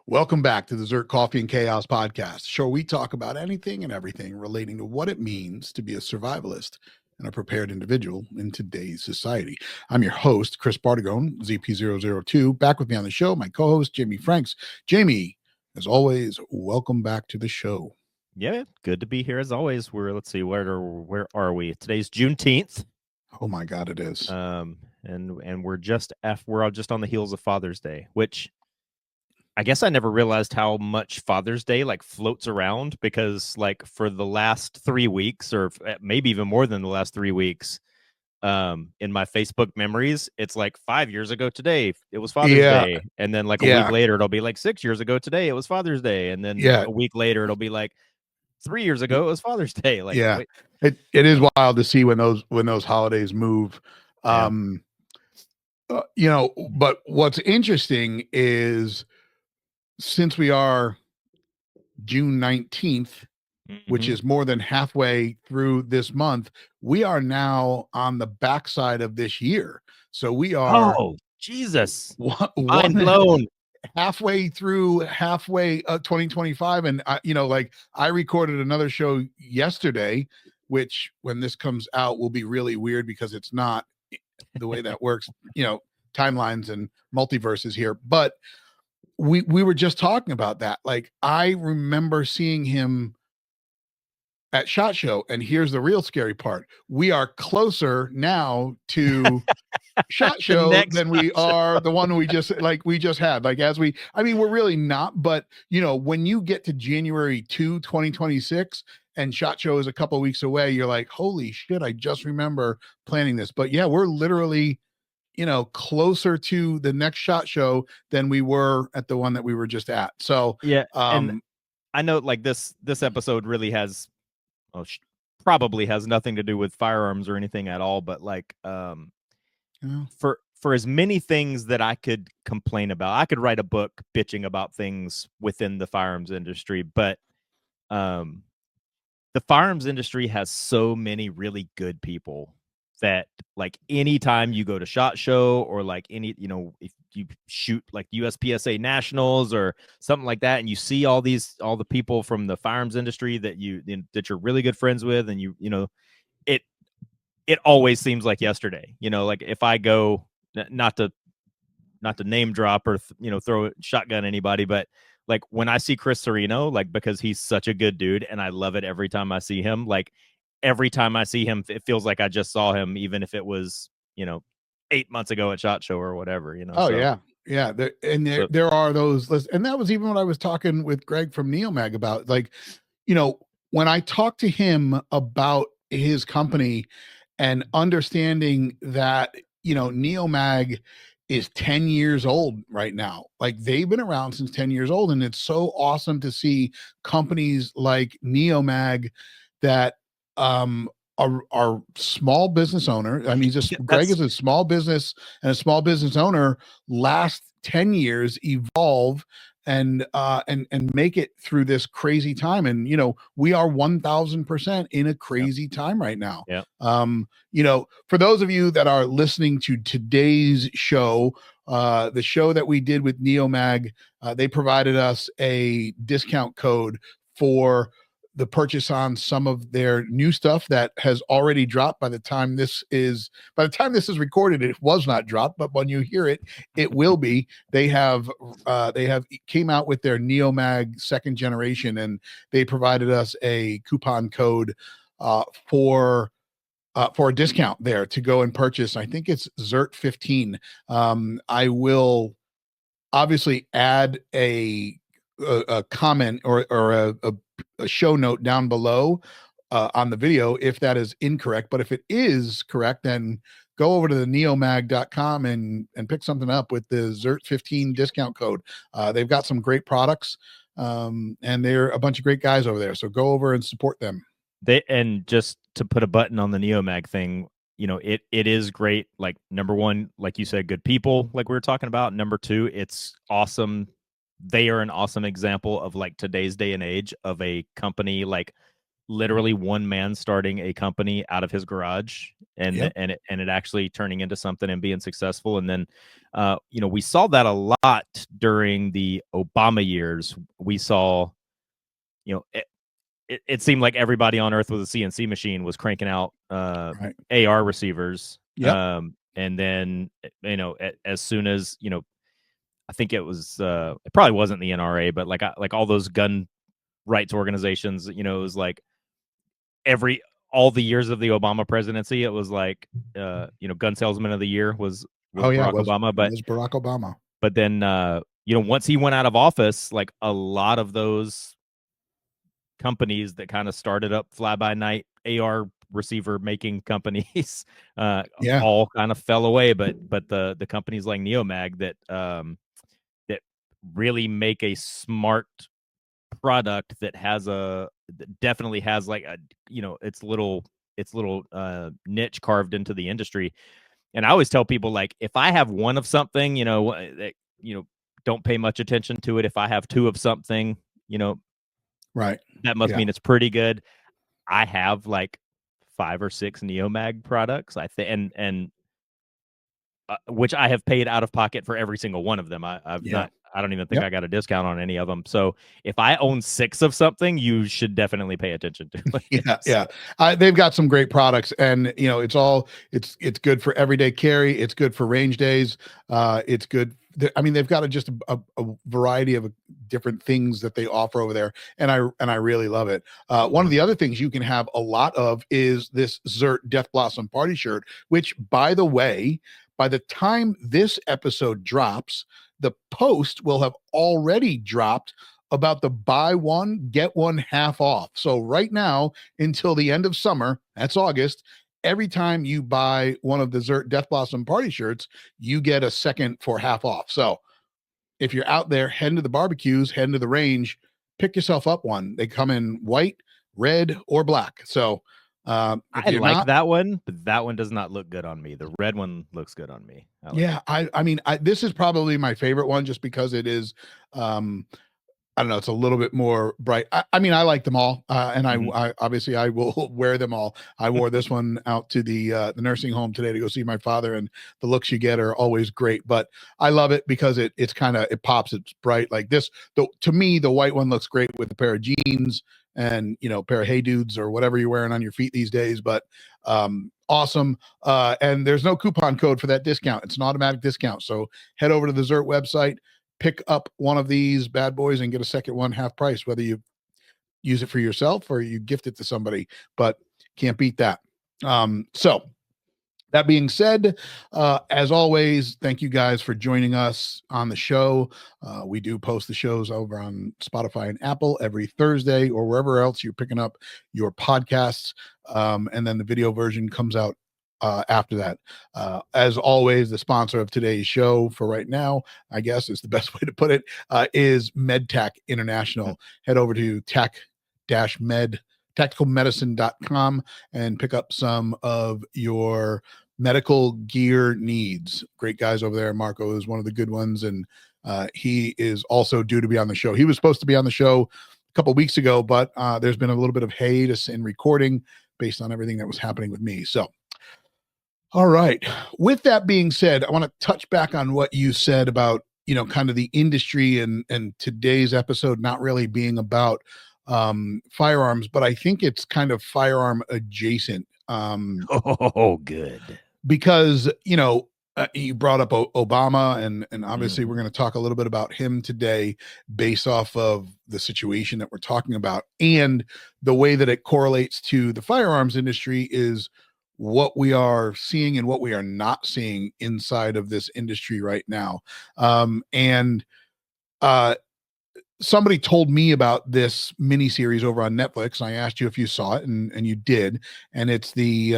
Welcome back to the ZERT Coffee and Chaos podcast, show we talk about anything and everything relating to what it means to be a survivalist and a prepared individual in today's society. I'm your host, Chris Bartagone, ZP002. Back with me on the show, my co-host, Jamie Franks. Jamie, as always, welcome back to the show. Yeah, good to be here as always. Let's see, where are we? Today's Juneteenth. Oh my God, it is. And we're just on the heels of Father's Day, which I guess I never realized how much Father's Day like floats around, because like for the last 3 weeks, or maybe even more than the last 3 weeks, in my Facebook memories, it's like 5 years ago today it was Father's Day, and then like a week later it'll be like 6 years ago today it was Father's Day, and then a week later it'll be like 3 years ago it was Father's Day. Like, it is wild to see when those holidays move. But what's interesting is, since we are June 19th, which is more than halfway through this month, we are now on the backside of this year. So we are, oh Jesus, mind blown, halfway through 2025. And I recorded another show yesterday, which when this comes out will be really weird because it's not the way that works, timelines and multiverses here. But we were just talking about that. Like, I remember seeing him at SHOT Show, and here's the real scary part: we are closer now to SHOT Show than we are the one we just had. Like, we're really not, but when you get to January 2, 2026, and SHOT Show is a couple of weeks away, you're like, holy shit, I just remember planning this. But yeah, we're literally closer to the next SHOT Show than we were at the one that we were just at. So yeah, and I know like this episode really has, probably has nothing to do with firearms or anything at all, but like for as many things that I could complain about, I could write a book bitching about things within the firearms industry, but the firearms industry has so many really good people that, like, anytime you go to SHOT Show, or like if you shoot like USPSA nationals or something like that, and you see all the people from the firearms industry that you're really good friends with, and it always seems like yesterday. Like, if I go, not to name drop or throw a shotgun at anybody, but like when I see Chris Serino, like, because he's such a good dude and I love it every time I see him, like every time I see him, it feels like I just saw him, even if it was 8 months ago at SHOT Show or whatever. Oh, so. Yeah. There are those lists, and that was even what I was talking with Greg from Neomag about. Like, when I talked to him about his company and understanding that Neomag is 10 years old right now. Like, they've been around since 10 years old, and it's so awesome to see companies like Neomag that are small business owner. I mean, Greg is a small business and a small business owner, last 10 years evolve and make it through this crazy time. And we are 1000% in a crazy time right now. Yeah. For those of you that are listening to today's show, the show that we did with Neomag, they provided us a discount code for the purchase on some of their new stuff that has already dropped. By the time this is recorded, it was not dropped, but when you hear it, it will be. They have came out with their Neomag second generation, and they provided us a coupon code for a discount there to go and purchase. I think it's ZERT15. I will obviously add a comment or a show note down below on the video if that is incorrect. But if it is correct, then go over to the neomag.com and pick something up with the ZERT15 discount code. They've got some great products, and they're a bunch of great guys over there. So go over and support them. And just to put a button on the Neomag thing, it is great. Like, number one, like you said, good people, like we were talking about. Number two, it's awesome. They are an awesome example of like today's day and age of a company like literally one man starting a company out of his garage, and Yep. it actually turning into something and being successful. And then we saw that a lot during the Obama years. We saw, it seemed like everybody on earth with a CNC machine was cranking out Right. AR receivers. Yep. And then, as soon as, I think it was, it probably wasn't the NRA, but like all those gun rights organizations, it was like all the years of the Obama presidency, it was like, gun salesman of the year was Oh yeah, Barack Obama. it was Barack Obama. But then, once he went out of office, like a lot of those companies that kind of started up fly by night AR receiver making companies Yeah. all kind of fell away. But the companies like Neomag that really make a smart product that definitely has like a, its little niche carved into the industry. And I always tell people, like, if I have one of something, that, don't pay much attention to it. If I have two of something, Right. that must mean it's pretty good. I have like 5 or 6 Neomag products, I think, and which I have paid out of pocket for every single one of them. I've not. I don't even think I got a discount on any of them. So if I own 6 of something, you should definitely pay attention to it. Yeah. They've got some great products, and it's good for everyday carry. It's good for range days. It's good. I mean, they've got just a variety of different things that they offer over there, and I really love it. One of the other things you can have a lot of is this ZERT Death Blossom Party shirt, which, by the way, by the time this episode drops, the post will have already dropped about the buy one, get one half off. So right now, until the end of summer, that's August, every time you buy one of the ZERT Death Blossom Party shirts, you get a second for half off. So if you're out there heading to the barbecues, heading to the range, pick yourself up one. They come in white, red, or black. So I like that one, but that one does not look good on me. The red one looks good on me. I mean, this is probably my favorite one, just because it is, I don't know, it's a little bit more bright. I mean, I like them all, and I obviously I will wear them all. I wore this one out to the nursing home today to go see my father, and the looks you get are always great. But I love it because it's kind of, it pops, it's bright like this. To me, the white one looks great with a pair of jeans and pair of Hey Dudes or whatever you're wearing on your feet these days. But awesome. And there's no coupon code for that discount. It's an automatic discount. So head over to the ZERT website, pick up one of these bad boys, and get a second one half price, whether you use it for yourself or you gift it to somebody. But can't beat that. So that being said, as always, thank you guys for joining us on the show. We do post the shows over on Spotify and Apple every Thursday, or wherever else you're picking up your podcasts. And then the video version comes out after that. As always, the sponsor of today's show for right now, I guess is the best way to put it, is MedTech International. Head over to tacticalmedicine.com and pick up some of your medical gear needs. Great guys over there. Marco is one of the good ones, and he is also due to be on the show. He was supposed to be on the show a couple weeks ago, but there's been a little bit of hiatus in recording based on everything that was happening with me. So all right. With that being said, I want to touch back on what you said about, kind of the industry and today's episode not really being about firearms, but I think it's kind of firearm adjacent. Good. Because, you brought up Obama, and obviously we're going to talk a little bit about him today based off of the situation that we're talking about, and the way that it correlates to the firearms industry is what we are seeing and what we are not seeing inside of this industry right now. And somebody told me about this mini series over on Netflix. I asked you if you saw it, and you did. And it's the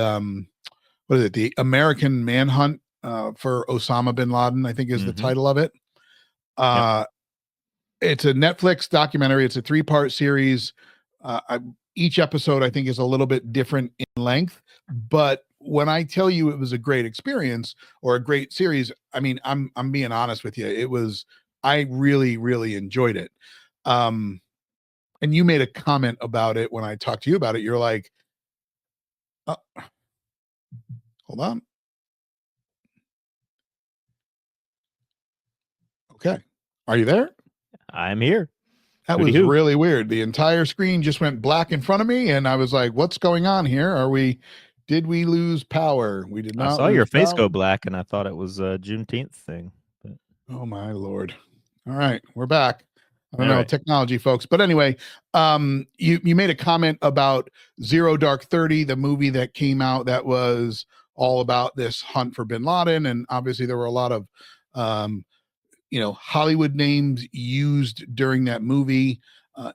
what is it? The American Manhunt for Osama bin Laden, I think is the title of it. It's a Netflix documentary. It's a 3-part series. Each episode, I think, is a little bit different in length, but when I tell you it was a great experience or a great series, I mean, I'm being honest with you. I really, really enjoyed it. and you made a comment about it when I talked to you about it. You're like, hold on. Okay. Are you there? I'm here. That Hooty was hoo. really weird. The entire screen just went black in front of me, and I was like, what's going on here? Did we lose power? We did I not saw your lose face power. go black, and I thought it was a Juneteenth thing. But Oh my Lord. All right, we're back. I don't all know, right. technology, folks. But anyway, you made a comment about Zero Dark 30, the movie that came out that was all about this hunt for bin Laden. And obviously there were a lot of Hollywood names used during that movie.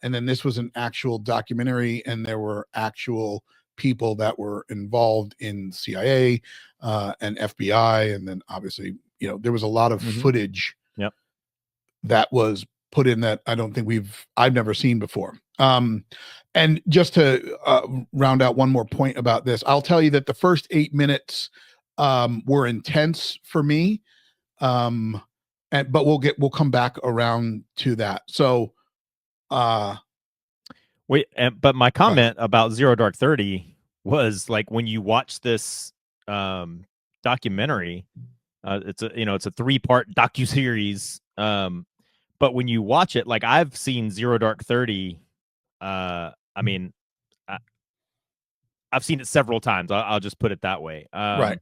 And then this was an actual documentary, and there were actual people that were involved in CIA and FBI. And then obviously, there was a lot of footage Yep. that was put in that I've never seen before. And just to round out one more point about this, I'll tell you that the first 8 minutes were intense for me. But we'll come back around to that. So, wait, but my comment about Zero Dark 30 was like, when you watch this documentary, it's a 3-part docuseries. But when you watch it, like, I've seen Zero Dark 30. I mean, I've seen it several times. I'll just put it that way. right.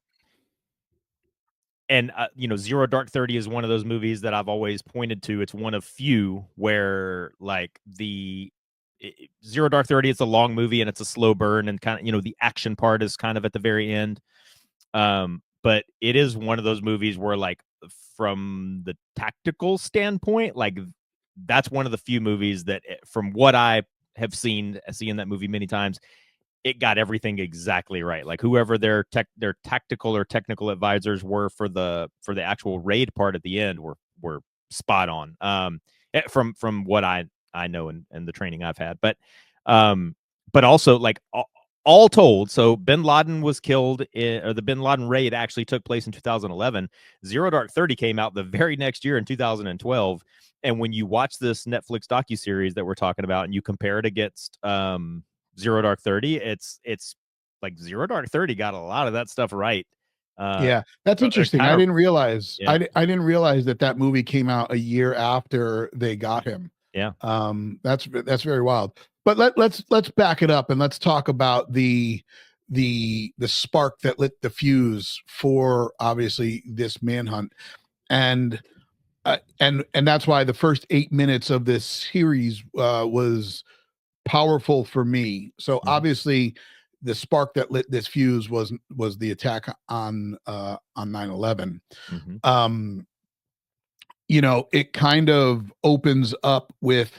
And Zero Dark 30 is one of those movies that I've always pointed to. It's one of few where, like, Zero Dark 30, it's a long movie and it's a slow burn, and kind of, the action part is kind of at the very end. But it is one of those movies where, like, from the tactical standpoint, like, that's one of the few movies that, from what I have seen that movie many times, it got everything exactly right. Like, whoever their tactical or technical advisors were for the actual raid part at the end were spot on. From what I know and the training I've had, but also, like, all told, so bin Laden was killed, or the bin Laden raid actually took place in 2011. Zero Dark 30 came out the very next year in 2012. And when you watch this Netflix docuseries that we're talking about, and you compare it against Zero Dark 30, it's like Zero Dark 30 got a lot of that stuff right. Yeah, that's interesting. Kind I of, didn't realize. yeah. I didn't realize that movie came out a year after they got him. Yeah. That's very wild. But let's back it up and let's talk about the spark that lit the fuse for, obviously, this manhunt. And that's why the first 8 minutes of this series was powerful for me. So obviously the spark that lit this fuse was the attack on 9/11. It kind of opens up with,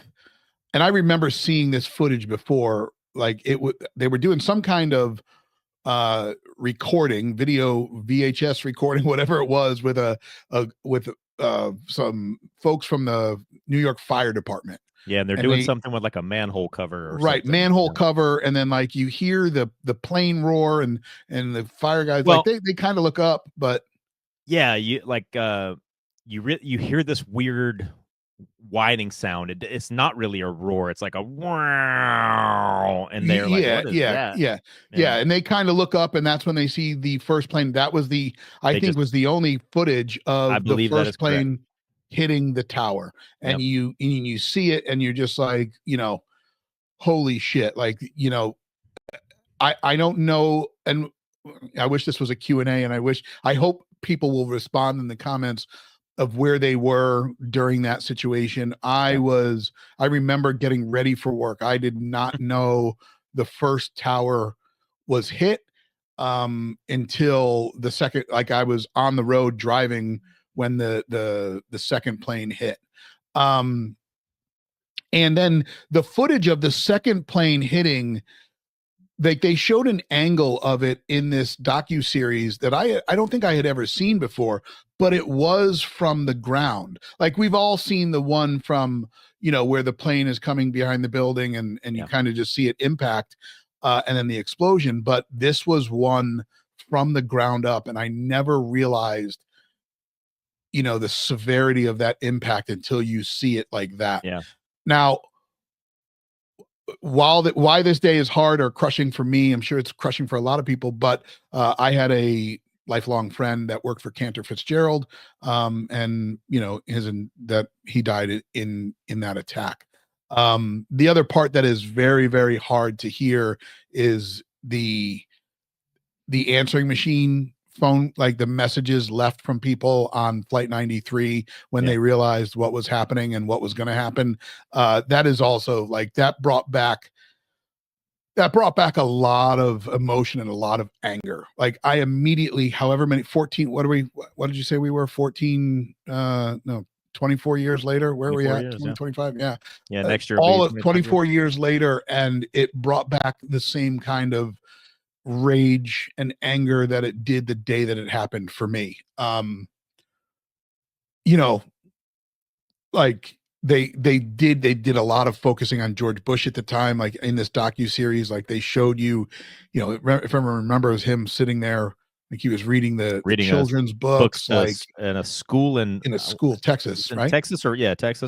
and I remember seeing this footage before, like, they were doing some kind of recording, video, VHS recording, whatever it was, with some folks from the New York Fire Department. Yeah, and they're doing something with, like, a manhole cover or right, something. manhole cover, and then, like, you hear the plane roar, and the fire guys, Well, like, they kind of look up, but yeah, you like you hear this weird whining sound. It's not really a roar. It's like a wow, and they're like, "What is that?" Yeah. And they kind of look up, and that's when they see the first plane. That was was the only footage I of the believe that is first plane hitting the tower. And you see it, and you're just like, holy shit. Like, I don't know. And I wish this was a Q&A, and I hope people will respond in the comments of where they were during that situation. I remember getting ready for work. I did not know the first tower was hit until the second, like, I was on the road driving when the second plane hit. And then the footage of the second plane hitting, like, they showed an angle of it in this docu-series that I don't think I had ever seen before, but it was from the ground. Like, we've all seen the one from, where the plane is coming behind the building, and you kind of just see it impact and then the explosion. But this was one from the ground up, and I never realized, the severity of that impact until you see it like that. Yeah. Now, why this day is hard or crushing for me, I'm sure it's crushing for a lot of people, but I had a lifelong friend that worked for Cantor Fitzgerald, and that he died in that attack. The other part that is very, very hard to hear is the answering machine phone, like the messages left from people on Flight 93 when they realized what was happening and what was going to happen. That is also like that brought back a lot of emotion and a lot of anger. Like I immediately, however many 14, what did you say we were 14 no 24 years later, where are we at? 2025. Yeah. Next year all of 24 years later, and it brought back the same kind of rage and anger that it did the day that it happened for me. Like they did a lot of focusing on George Bush at the time, like in this docu-series, like they showed you, if I remember, it was him sitting there like he was reading the children's books, like in a school Texas, right? Texas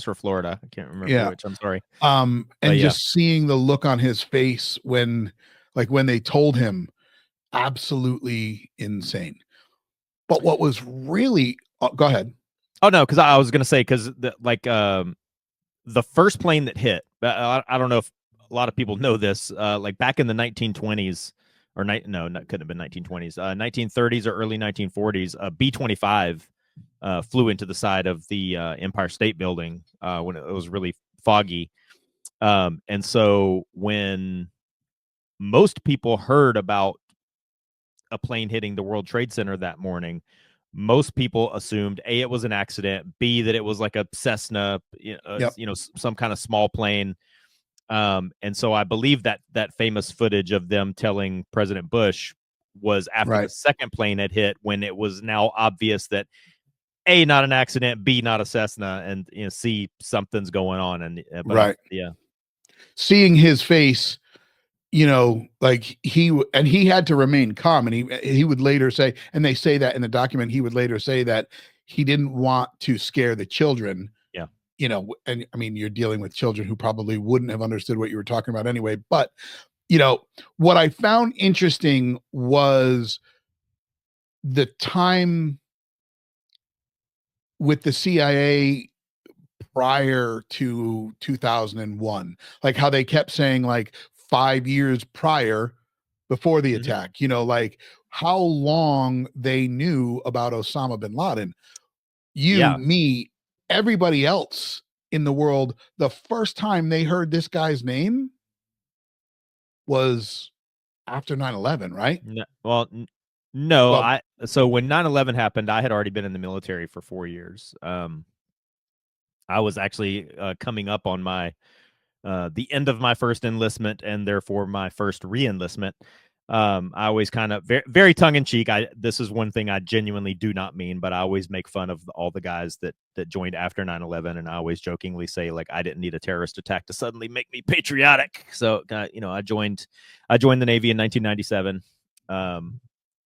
or Florida, I can't remember which. I'm sorry. And just seeing the look on his face when they told him, absolutely insane. But what was really go ahead. Oh no, because I was gonna say, because the first plane that hit, I don't know if a lot of people know this, like back in the 1920s, or couldn't have been 1920s, 1930s or early 1940s, a B-25 flew into the side of the Empire State Building when it was really foggy, and so when most people heard about a plane hitting the World Trade Center that morning, most people assumed A, it was an accident, B, that it was like a Cessna, some kind of small plane. And so I believe that famous footage of them telling President Bush was after the second plane had hit, when it was now obvious that A, not an accident, B, not a Cessna, and C, something's going on. And seeing his face, like he had to remain calm, and he would later say, and they say that in the document, he would later say that he didn't want to scare the children. And I mean, you're dealing with children who probably wouldn't have understood what you were talking about anyway. But what I found interesting was the time with the CIA prior to 2001, like how they kept saying like 5 years prior, before the attack, like how long they knew about Osama bin Laden. Me, everybody else in the world, the first time they heard this guy's name was after 9/11, right? No, so when 9/11 happened, I had already been in the military for 4 years. I was actually coming up on my the end of my first enlistment, and therefore my first re-enlistment. I always kind of very, very tongue in cheek. This is one thing I genuinely do not mean, but I always make fun of all the guys that joined after 9/11, and I always jokingly say, like, I didn't need a terrorist attack to suddenly make me patriotic. So I joined the Navy in 1997,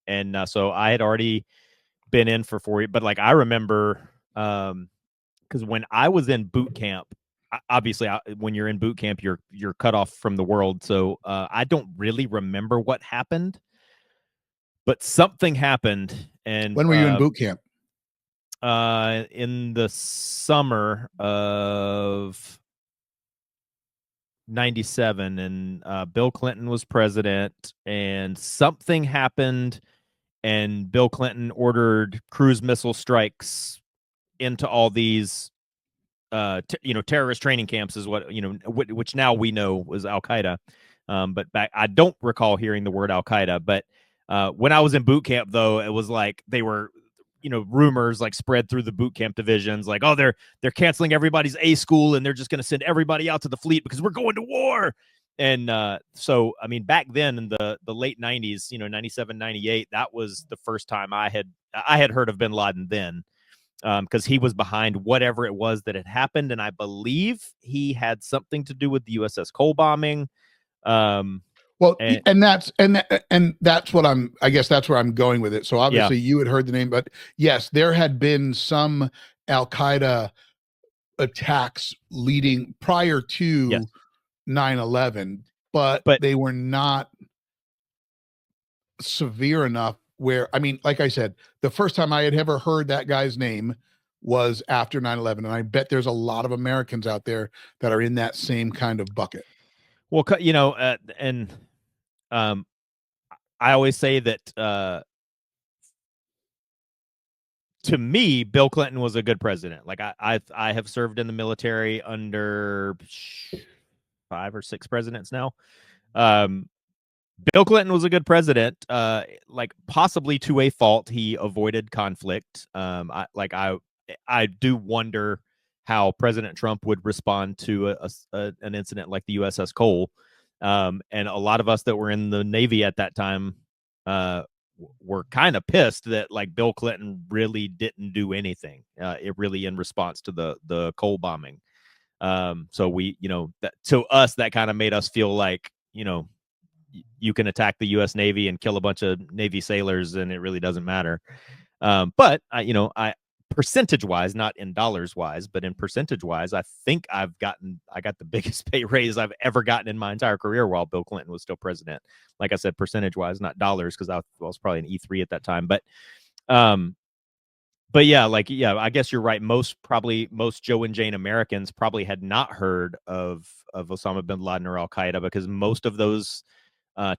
and so I had already been in for 4 years. But like I remember, because when I was in boot camp, obviously when you're in boot camp, you're cut off from the world. So I don't really remember what happened, but something happened. And when were you in boot camp? In the summer of 97, and Bill Clinton was president, and something happened, and Bill Clinton ordered cruise missile strikes into all these terrorist training camps, is what which now we know was Al Qaeda, but back I don't recall hearing the word Al Qaeda. But when I was in boot camp, though, it was like they were, rumors like spread through the boot camp divisions, like, oh, they're canceling everybody's A school and they're just going to send everybody out to the fleet because we're going to war. And so I mean, back then in the late 90s, 97, 98, that was the first time I had heard of bin Laden then. Because he was behind whatever it was that had happened, and I believe he had something to do with the USS Cole bombing. And that's what I guess that's where I'm going with it. So obviously you had heard the name, but yes, there had been some Al Qaeda attacks leading prior to 9/11, but they were not severe enough where, I mean, like I said, the first time I had ever heard that guy's name was after 9/11, and I bet there's a lot of Americans out there that are in that same kind of bucket. Well, you know, and I always say that to me, Bill Clinton was a good president. Like I have served in the military under 5 or 6 presidents now. Bill Clinton was a good president, like possibly to a fault. He avoided conflict. I do wonder how President Trump would respond to an incident like the USS Cole. And a lot of us that were in the Navy at that time were kind of pissed that like Bill Clinton really didn't do anything. It really in response to the Cole bombing. So we, you know, to us that kind of made us feel like, you know, you can attack the U.S. Navy and kill a bunch of Navy sailors, and it really doesn't matter. But you know, percentage-wise, not in dollars-wise, but in percentage-wise, I think I got the biggest pay raise I've ever gotten in my entire career while Bill Clinton was still president. Like I said, percentage-wise, not dollars, because I was probably an E3 at that time. But yeah, like, yeah, I guess you're right. Most Joe and Jane Americans probably had not heard of Osama bin Laden or Al Qaeda, because most of those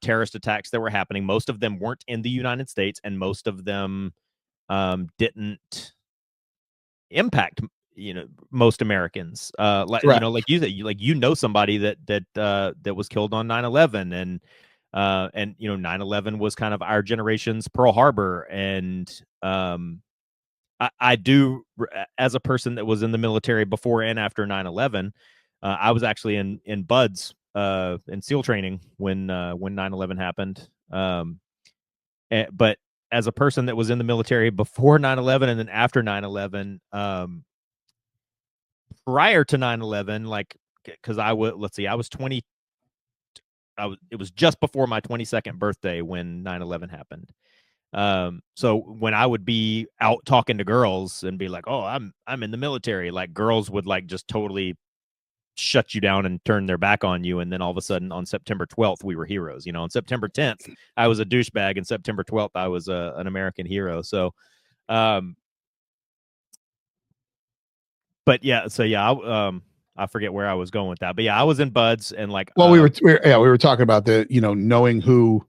terrorist attacks that were happening, most of them weren't in the United States, and most of them didn't impact, you know, most Americans. Like, you know, like you said, you know somebody that was killed on 9/11, and you know, 9/11 was kind of our generation's Pearl Harbor. And I do, as a person that was in the military before and after 9/11, I was actually in BUDS in SEAL training when 9/11 happened. But as a person that was in the military before 9/11 and then after 9/11, prior to 9/11, like, because I was 20. It was just before my 22nd birthday when 9/11 happened. So when I would be out talking to girls and be like, "Oh, I'm in the military," like girls would like just totally shut you down and turn their back on you. And then all of a sudden on September 12th, we were heroes. You know, on September 10th, I was a douchebag, and September 12th, I was an American hero. So, but yeah, I forget where I was going with that, but yeah, I was in BUDS, and like, well, we were talking about the, you know, knowing who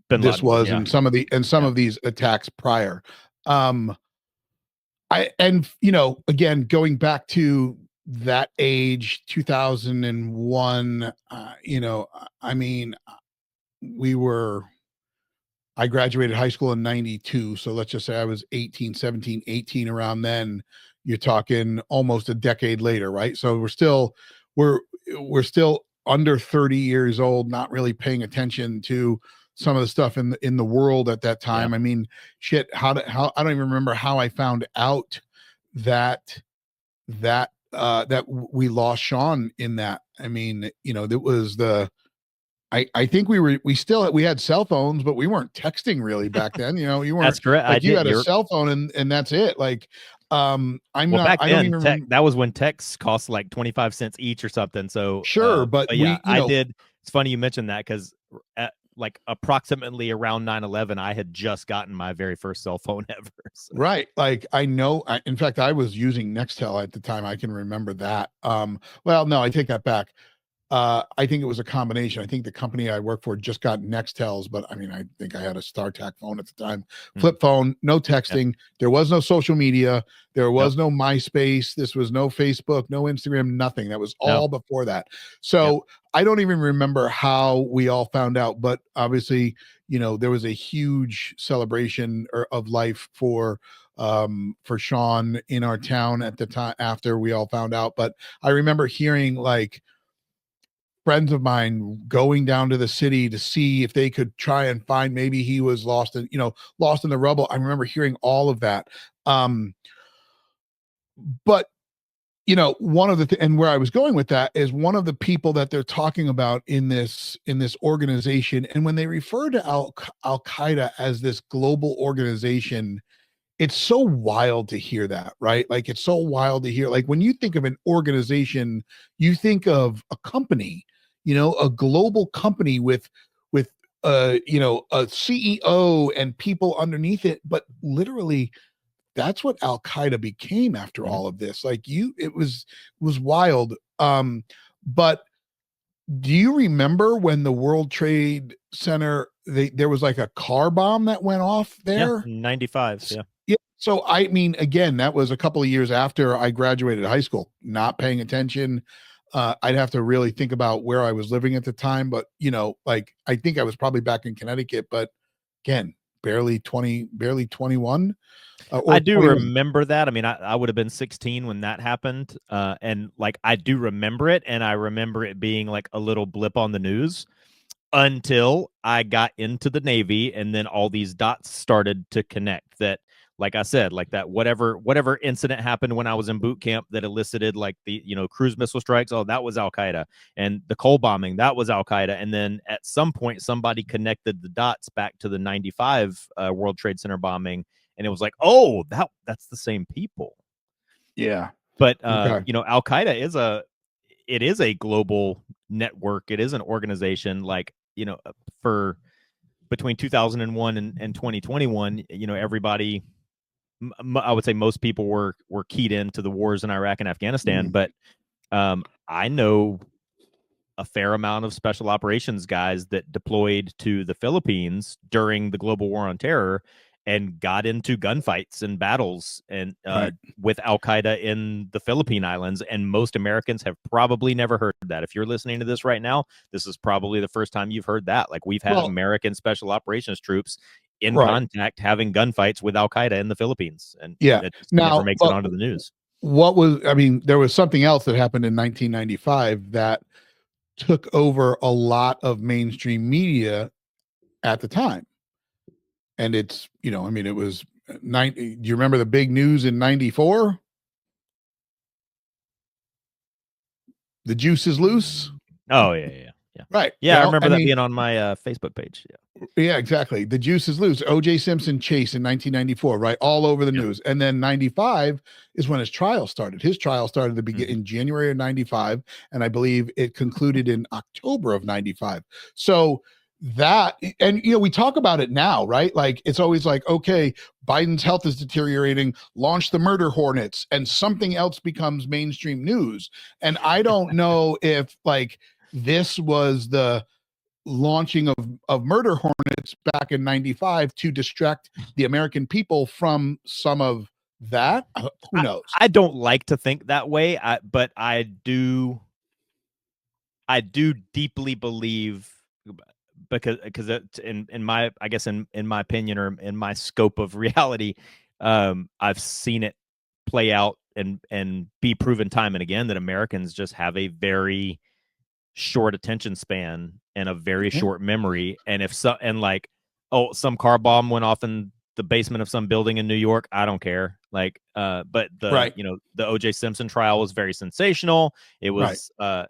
this was, and some of these attacks prior. You know, again, going back to that age, 2001, you know, I mean, I graduated high school in 92. So let's just say I was 18, 17, 18 around then. You're talking almost a decade later, right? So we're still under 30 years old, not really paying attention to some of the stuff in the world at that time. I mean, shit, how I don't even remember how I found out that we lost Sean in that. I mean, you know, that was I think we had cell phones, but we weren't texting really back then. You know, you weren't. That's correct. Like, you had a cell phone and that's it. Like, back then, that was when texts cost like 25 cents each or something. So sure, but yeah, I did. It's funny you mentioned that, because like approximately around 9/11, I had just gotten my very first cell phone ever. So. Right. Like, I know, in fact, I was using Nextel at the time. I can remember that. Well, no, I take that back. I think it was a combination. I think the company I worked for just got Nextels, but I mean, I think I had a StarTAC phone at the time, flip phone, no texting. There was no social media. There was no MySpace. This was no Facebook, no Instagram, nothing. That was all before that. So I don't even remember how we all found out, but obviously, you know, there was a huge celebration of life for Sean in our town at the time after we all found out. But I remember hearing, like, friends of mine going down to the city to see if they could try and find, maybe he was lost in the rubble. I remember hearing all of that. But you know, one of the and where I was going with that is, one of the people that they're talking about in this organization, and when they refer to Al Qaeda as this global organization, it's so wild to hear that, right? Like it's so wild to hear. Like when you think of an organization, you think of a company, a global company with a CEO and people underneath it, but literally that's what Al Qaeda became after Mhm. all of this. Like it was wild. But do you remember when the World Trade Center there was like a car bomb that went off Yeah, there? 95. Yeah. Yeah. So I mean, again, that was a couple of years after I graduated high school, not paying attention. I'd have to really think about where I was living at the time, but like I think I was probably back in Connecticut, but again, barely 21 I or do 21. remember that. I mean, I would have been 16 when that happened. And like, I do remember it. And I remember it being like a little blip on the news until I got into the Navy. And then all these dots started to connect that, like I said, like that, whatever incident happened when I was in boot camp that elicited like the, cruise missile strikes. Oh, that was Al Qaeda. And the coal bombing, that was Al Qaeda. And then at some point, somebody connected the dots back to the 95 World Trade Center bombing, and it was like, oh, that's the same people. Yeah. But Okay. Al Qaeda is a global network. It is an organization. Like, for between 2001 and 2021, everybody, I would say most people were keyed into the wars in Iraq and Afghanistan. Mm, But I know a fair amount of special operations guys that deployed to the Philippines during the global war on terror and got into gunfights and battles and right. with Al Qaeda in the Philippine Islands. And most Americans have probably never heard that. If you're listening to this right now, this is probably the first time you've heard that. Like, we've had Well, American special operations troops in right. contact having gunfights with Al Qaeda in the Philippines, and Yeah. it just never Now, makes it but onto the news. I mean, there was something else that happened in 1995 that took over a lot of mainstream media at the time. And it's, I mean, it was 90. Do you remember the big news in 94? The juice is loose. Oh yeah, yeah, yeah. Right. Yeah, I Well, remember I that mean, being on my Facebook page. Yeah. yeah, exactly. The juice is loose. O.J. Simpson chase in 1994, right? All over the Yep. news. And then 95 is when his trial started. His trial started to begin in January of 95. And I believe it concluded in October of 95. So that, and, we talk about it now, right? Like, it's always like, okay, Biden's health is deteriorating, launch the murder hornets, and something else becomes mainstream news. And I don't know if, like, this was the launching of murder hornets back in 95 to distract the American people from some of that. Who knows? I don't like to think that way, but I do deeply believe, because it's in my, I guess, in my opinion, or in my scope of reality, I've seen it play out and be proven time and again that Americans just have a very short attention span and a very Yeah. short memory. And if so, and like, oh, some car bomb went off in the basement of some building in New York, I don't care. Like, but Right. the O.J. Simpson trial was very sensational. It Right. was,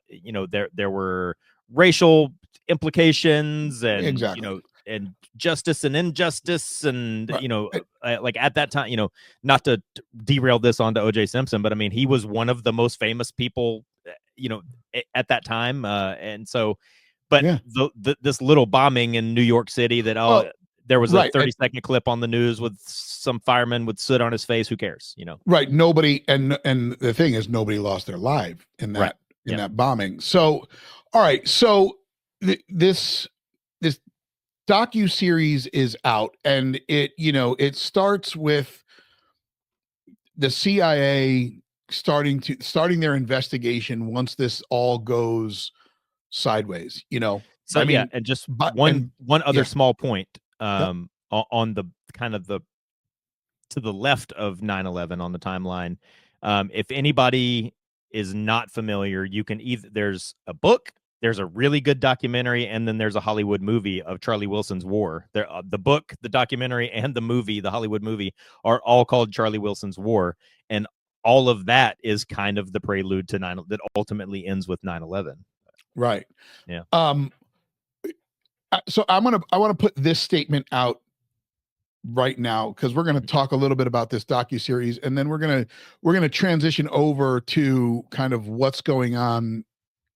there were racial implications, and Exactly. and justice and injustice, and Right. like at that time, not to derail this onto O.J. Simpson, but I mean, he was one of the most famous people, at that time, and so, but Yeah. this little bombing in New York City that, Well, there was a right. 30-second clip on the news with some fireman with soot on his face. Who cares? Right. Nobody, and the thing is, nobody lost their life in Right. that bombing. So, all right. So this docu series is out, and it starts with the CIA starting their investigation once this all goes sideways. So I yeah, mean, and just but one and other yeah, small point, yep, on the kind of the to the left of 9/11 on the timeline. If anybody is not familiar, you can either there's a book, there's a really good documentary, and then there's a Hollywood movie of Charlie Wilson's War. There, the book, the documentary, and the movie, the Hollywood movie, are all called Charlie Wilson's War, and all of that is kind of the prelude to 9 that ultimately ends with 9/11. right. Yeah. So I want to put this statement out right now, because we're going to talk a little bit about this docuseries, and then we're going to transition over to kind of what's going on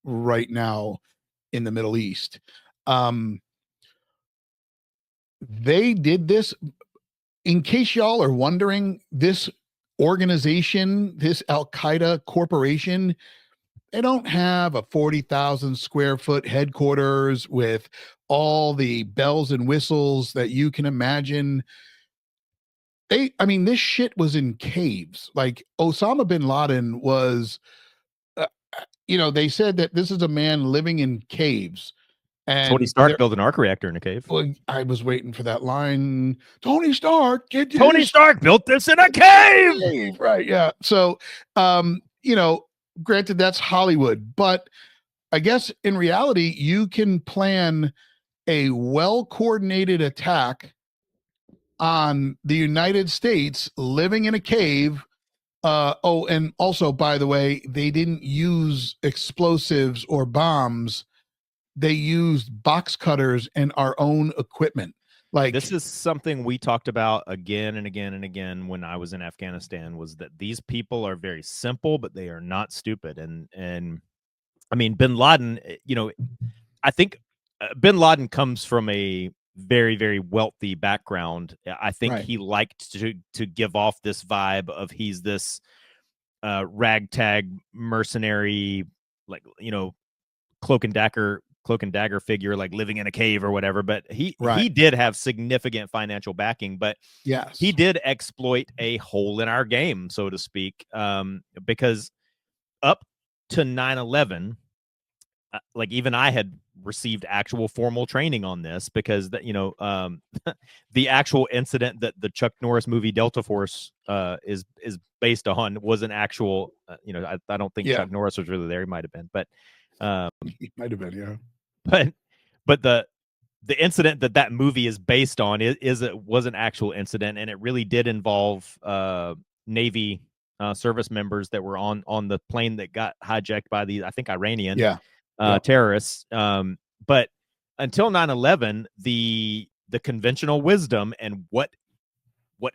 right now in the Middle East. They did this, in case y'all are wondering, this organization, this Al-Qaeda corporation, they don't have a 40,000 square foot headquarters with all the bells and whistles that you can imagine. I mean, this shit was in caves. Like Osama bin Laden was, they said that this is a man living in caves. Tony And Stark built an arc reactor in a cave. Well, I was waiting for that line. Tony Stark, Tony Stark built this in a cave. Right. Yeah. So, granted, that's Hollywood, but I guess in reality, you can plan a well-coordinated attack on the United States living in a cave. And also, by the way, they didn't use explosives or bombs. They used box cutters and our own equipment. Like, this is something we talked about again and again and again when I was in Afghanistan, was that these people are very simple, but they are not stupid. And I mean, bin Laden, I think bin Laden comes from a very, very wealthy background. I think he liked to give off this vibe of he's this ragtag mercenary, like, cloak and dagger figure, like living in a cave or whatever. But he did have significant financial backing, but yes, he did exploit a hole in our game, so to speak, because up to 9/11, like even I had received actual formal training on this, because the actual incident that the Chuck Norris movie Delta Force is based on was an actual, I don't think Chuck Norris was really there. He might have been, but he might have been, yeah. But the incident that movie is based on was an actual incident, and it really did involve Navy service members that were on the plane that got hijacked by the, I think, Iranian terrorists. But until 9/11, the conventional wisdom and what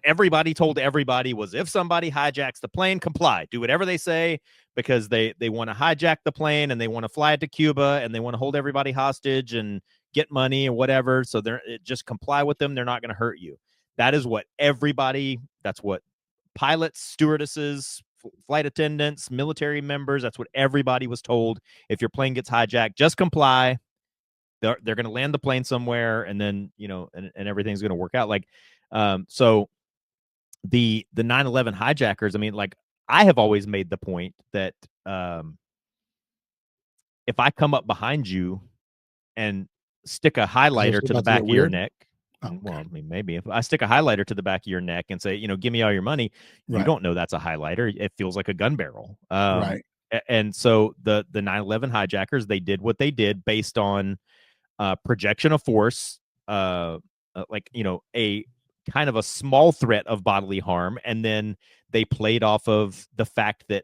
everybody told everybody was, if somebody hijacks the plane, comply, do whatever they say, because they want to hijack the plane and they want to fly it to Cuba and they want to hold everybody hostage and get money or whatever. So just comply with them. They're not going to hurt you. That is what that's what pilots, stewardesses, flight attendants, military members, that's what everybody was told. If your plane gets hijacked, just comply. They're going to land the plane somewhere, and then, and everything's going to work out. Like, so the 9/11 hijackers, I mean, like, I have always made the point that if I come up behind you and stick a highlighter to the back of your neck, well, I mean, maybe if I stick a highlighter to the back of your neck and say, give me all your money, you don't know that's a highlighter. It feels like a gun barrel. And so the 9/11 hijackers, they did what they did based on projection of force, like, a kind of a small threat of bodily harm, and then they played off of the fact that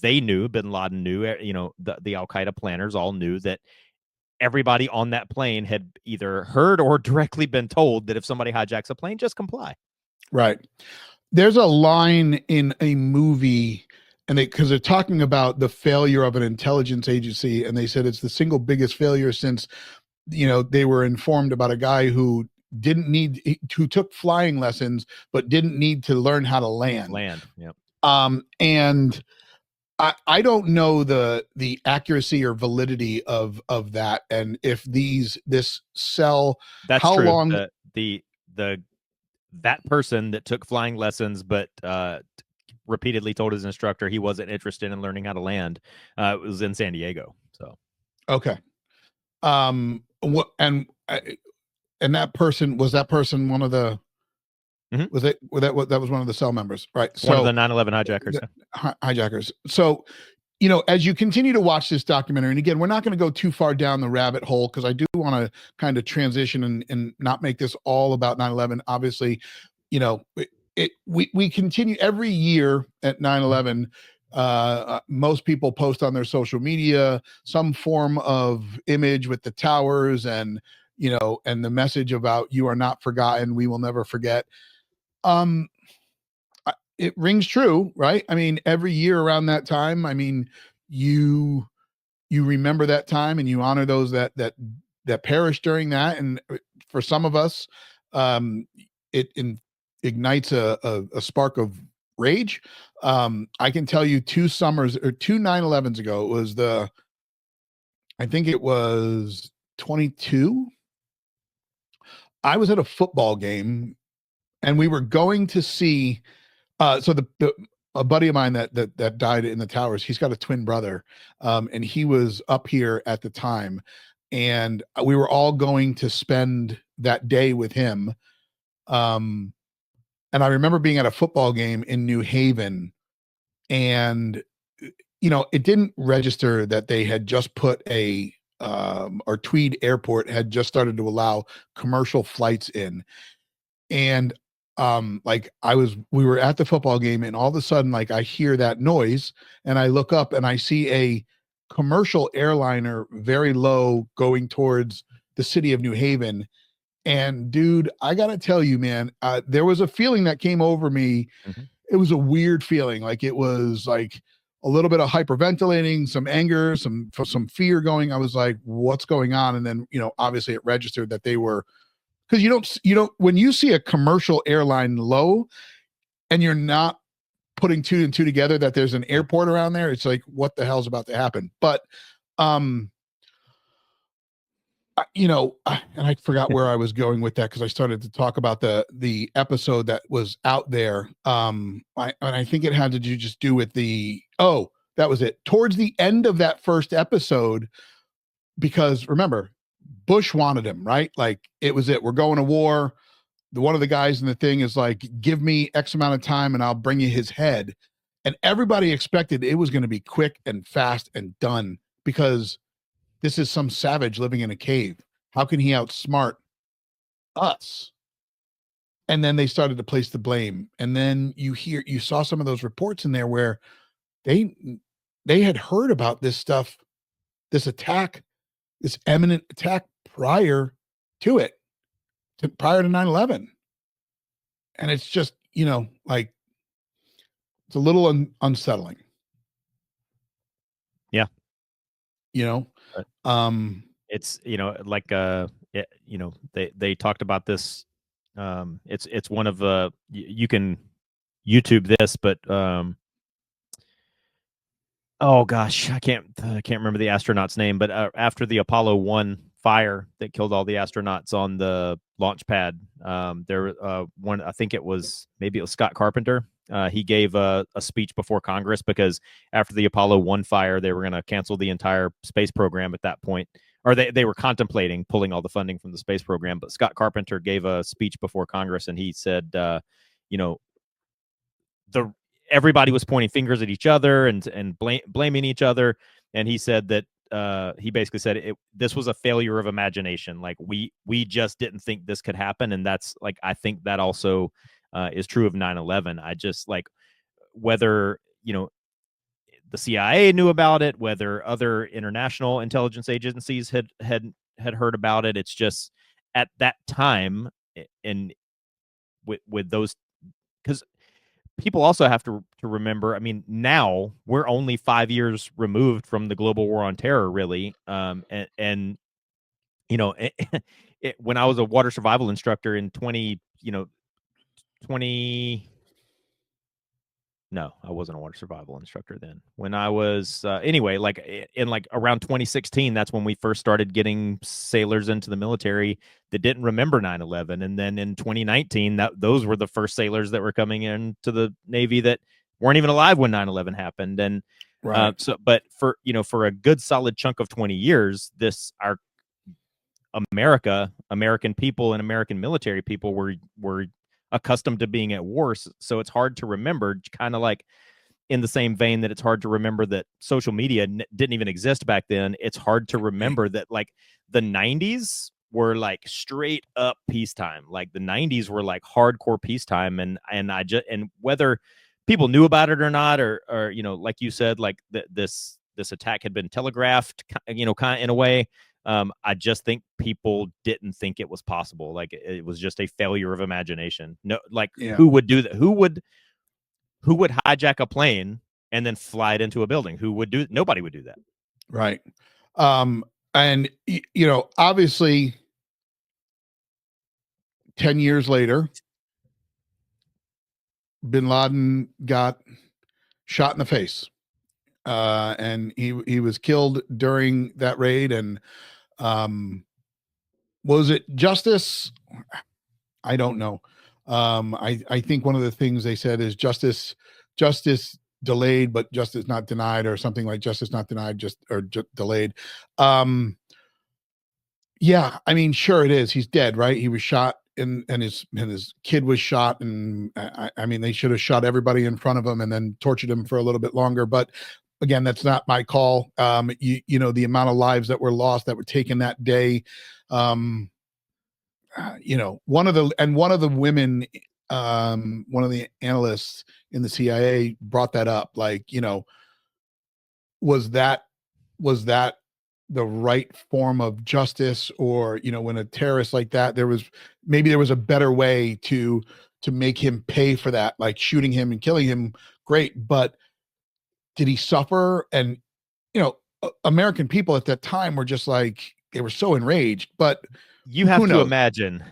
they knew, bin Laden knew, the Al-Qaeda planners all knew that everybody on that plane had either heard or directly been told that if somebody hijacks a plane, just comply. Right. There's a line in a movie, and because they're talking about the failure of an intelligence agency, and they said it's the single biggest failure since, they were informed about a guy who took flying lessons, but didn't need to learn how to land. Yep. And I don't know the accuracy or validity of that, and if this cell, that's how true. long that person that took flying lessons but repeatedly told his instructor he wasn't interested in learning how to land, it was in San Diego. So okay. And that person was one of the that was one of the cell members, right? One of the 9/11 hijackers. Hijackers. So, as you continue to watch this documentary, and again, we're not going to go too far down the rabbit hole, because I do want to kind of transition and not make this all about 9/11. Obviously, we continue every year at 9/11. Most people post on their social media some form of image with the towers and and the message about you are not forgotten, we will never forget. Um, it rings true, right? I mean, every year around that time, I mean, you remember that time and you honor those that perished during that. And for some of us, it ignites a spark of rage. I can tell you 2 9/11s ago, it was I think it was 22. I was at a football game and we were going to see so the a buddy of mine that died in the towers, he's got a twin brother, and he was up here at the time, and we were all going to spend that day with him. And I remember being at a football game in New Haven, and it didn't register that they had just put or Tweed Airport had just started to allow commercial flights in. And like we were at the football game, and all of a sudden, like, I hear that noise and I look up and I see a commercial airliner very low going towards the city of New Haven. And dude, I gotta tell you, man, there was a feeling that came over me. Mhm. It was a weird feeling. Like, it was like a little bit of hyperventilating, some anger, some fear going. I was like, what's going on? And then, obviously it registered that they were, because you don't when you see a commercial airline low and you're not putting two and two together that there's an airport around there, it's like, what the hell's about to happen? But and I forgot where I was going with that, because I started to talk about the episode that was out there. I think it had to do with that was it. Towards the end of that first episode, because remember, Bush wanted him, right? Like, it was it. We're going to war. One of the guys in the thing is like, give me X amount of time and I'll bring you his head. And everybody expected it was going to be quick and fast and done, because this is some savage living in a cave. How can he outsmart us? And then they started to place the blame. And then you saw some of those reports in there where they had heard about this stuff, this attack, this imminent attack prior to it, prior to 9/11. And it's just, like, it's a little unsettling. Yeah. Right. It's, like, they talked about this. It's one of you can YouTube this, but oh gosh, I can't remember the astronaut's name, but after the Apollo 1 fire that killed all the astronauts on the launch pad, there one, I think maybe it was Scott Carpenter. He gave a speech before Congress, because after the Apollo 1 fire, they were going to cancel the entire space program at that point, or they were contemplating pulling all the funding from the space program. But Scott Carpenter gave a speech before Congress, and he said, everybody was pointing fingers at each other and blaming each other, and he said that he basically said this was a failure of imagination. Like, we just didn't think this could happen, and that's, like, I think that also is true of 9/11. I just, like, whether the CIA knew about it, whether other international intelligence agencies had heard about it, it's just at that time, and with those, because people also have to remember, I mean, now we're only 5 years removed from the global war on terror, really. And when I was a water survival instructor in 20, no, I wasn't a water survival instructor then. When I was, anyway, like in like around 2016, that's when we first started getting sailors into the military that didn't remember 9/11. And then in 2019, those were the first sailors that were coming into the Navy that weren't even alive when 9/11 happened. And right. but for a good solid chunk of 20 years, our American people and American military people were accustomed to being at war. So it's hard to remember, kind of like in the same vein that it's hard to remember that social media didn't even exist back then. It's hard to remember that, like, the 90s were like straight up peacetime. Like, the 90s were like hardcore peacetime. And whether people knew about it or not, or like you said, like this attack had been telegraphed, kind of in a way. I just think people didn't think it was possible. Like it was just a failure of imagination. No, like who would do that? Who would hijack a plane and then fly it into a building? Who would do? Nobody would do that. Right. And obviously 10 years later, bin Laden got shot in the face. And he was killed during that raid. And was it justice? I don't know. I think one of the things they said is justice delayed, but justice not denied, or something like justice not denied, just delayed. Yeah, I mean, sure it is. He's dead, right? He was shot, and his kid was shot, and I mean, they should have shot everybody in front of him and then tortured him for a little bit longer. But again, that's not my call. You know, the amount of lives that were lost, that were taken that day. One of the women, one of the analysts in the CIA brought that up. Like, was that the right form of justice? Or, when a terrorist like that, there was a better way to make him pay for that, like shooting him and killing him. Great. But did he suffer? And, American people at that time were just like, they were so enraged. But you have to imagine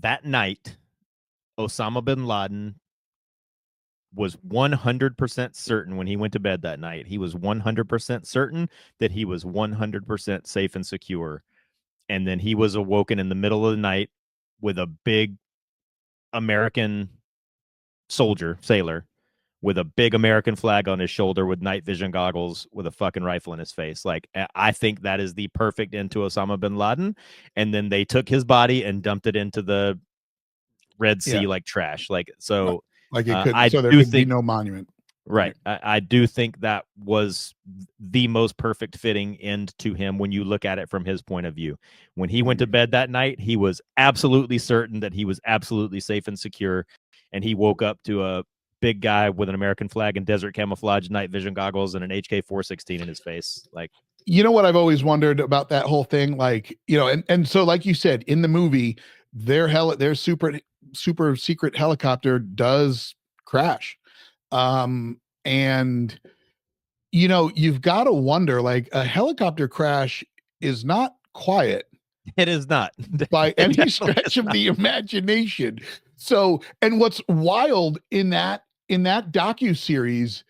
that night, Osama bin Laden was 100% certain when he went to bed that night. He was 100% certain that he was 100% safe and secure. And then he was awoken in the middle of the night with a big American sailor, with a big American flag on his shoulder, with night vision goggles, with a fucking rifle in his face. Like, I think that is the perfect end to Osama bin Laden. And then they took his body and dumped it into the Red Sea like trash. Like, so like it could, I so there do could think, be no monument. Right. I do think that was the most perfect fitting end to him when you look at it from his point of view. When he went to bed that night, he was absolutely certain that he was absolutely safe and secure. And he woke up to a big guy with an American flag and desert camouflage, night vision goggles, and an HK-416 in his face. Like, what I've always wondered about that whole thing, like, and so, like you said, in the movie, their super secret helicopter does crash. And you've got to wonder, like, a helicopter crash is not quiet. It is not by any stretch of the imagination. So, and what's wild in that docuseries,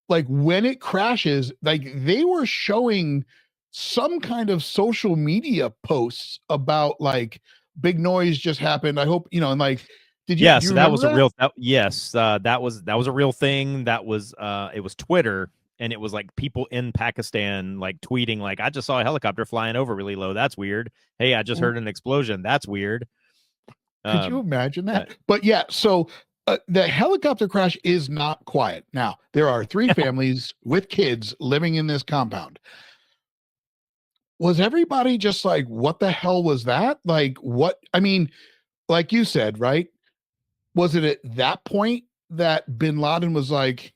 like when it crashes, like they were showing some kind of social media posts about, like, big noise just happened. I hope, and like, do you so that remember was a real, yes, that was a real thing. That was, it was Twitter. And it was like people in Pakistan, like tweeting, like, I just saw a helicopter flying over really low. That's weird. Hey, I just heard an explosion. That's weird. Could you imagine that? But yeah, so the helicopter crash is not quiet. Now, there are 3 families with kids living in this compound. Was everybody just like, what the hell was that? Like, what? I mean, like you said, right? Was it at that point that bin Laden was like,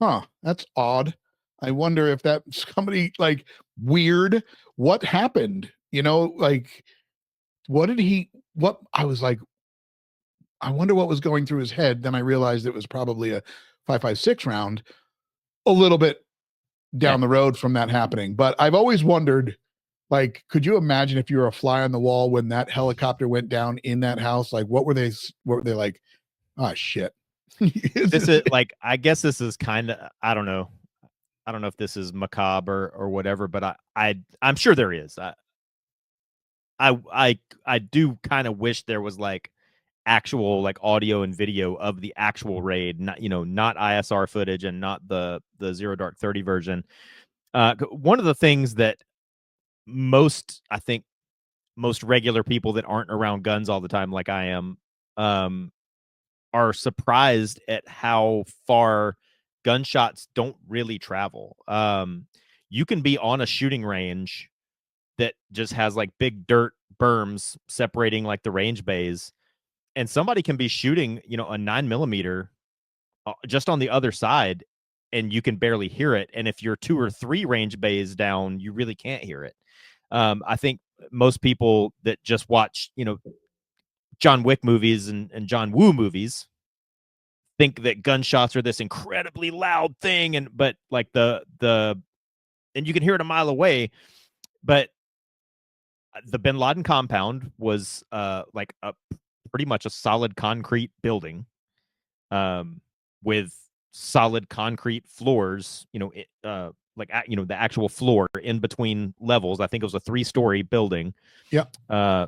huh, that's odd. I wonder if that somebody, like, weird. What happened? Like, I was like, I wonder what was going through his head. Then I realized it was probably a 5.56 round, a little bit down the road from that happening. But I've always wondered, like, could you imagine if you were a fly on the wall when that helicopter went down in that house? Like, what were they like? Oh shit. This is like, I guess this is kind of, I don't know if this is macabre or whatever, but I'm sure there is. I do kind of wish there was like actual, like, audio and video of the actual raid, not not ISR footage and not the Zero Dark 30 version. One of the things that I think most regular people that aren't around guns all the time, like I am, are surprised at how far gunshots don't really travel. You can be on a shooting range that just has like big dirt berms separating like the range bays, and somebody can be shooting, a 9mm just on the other side, and you can barely hear it. And if you're 2 or 3 range bays down, you really can't hear it. I think most people that just watch, John Wick movies and John Woo movies think that gunshots are this incredibly loud thing, but like and you can hear it a mile away, but the Bin Laden compound was like pretty much a solid concrete building, with solid concrete floors, the actual floor in between levels. I think it was a 3-story building. Yeah.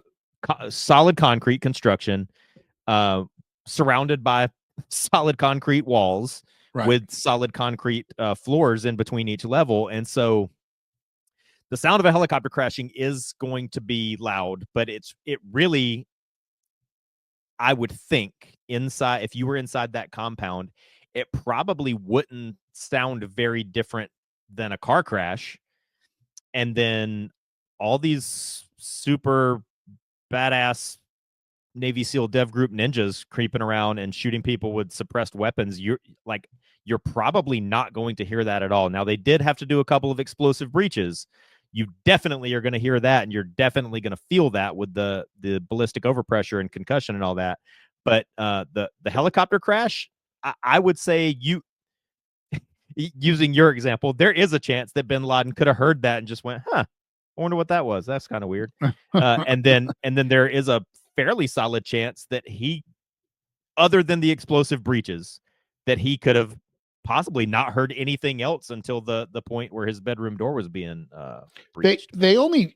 Solid concrete construction, surrounded by solid concrete walls, right, with solid concrete floors in between each level. And so the sound of a helicopter crashing is going to be loud, but it really, I would think, inside, if you were inside that compound, it probably wouldn't sound very different than a car crash. And then all these super badass Navy SEAL Dev Group ninjas creeping around and shooting people with suppressed weapons, you're probably not going to hear that at all. Now, they did have to do a couple of explosive breaches. You definitely are going to hear that, and you're definitely going to feel that with the ballistic overpressure and concussion and all that. But the helicopter crash, I would say, using your example, there is a chance that Bin Laden could have heard that and just went, "Huh, I wonder what that was. That's kind of weird." And then there is a fairly solid chance that he, other than the explosive breaches, that he could have possibly not heard anything else until the point where his bedroom door was being breached. They only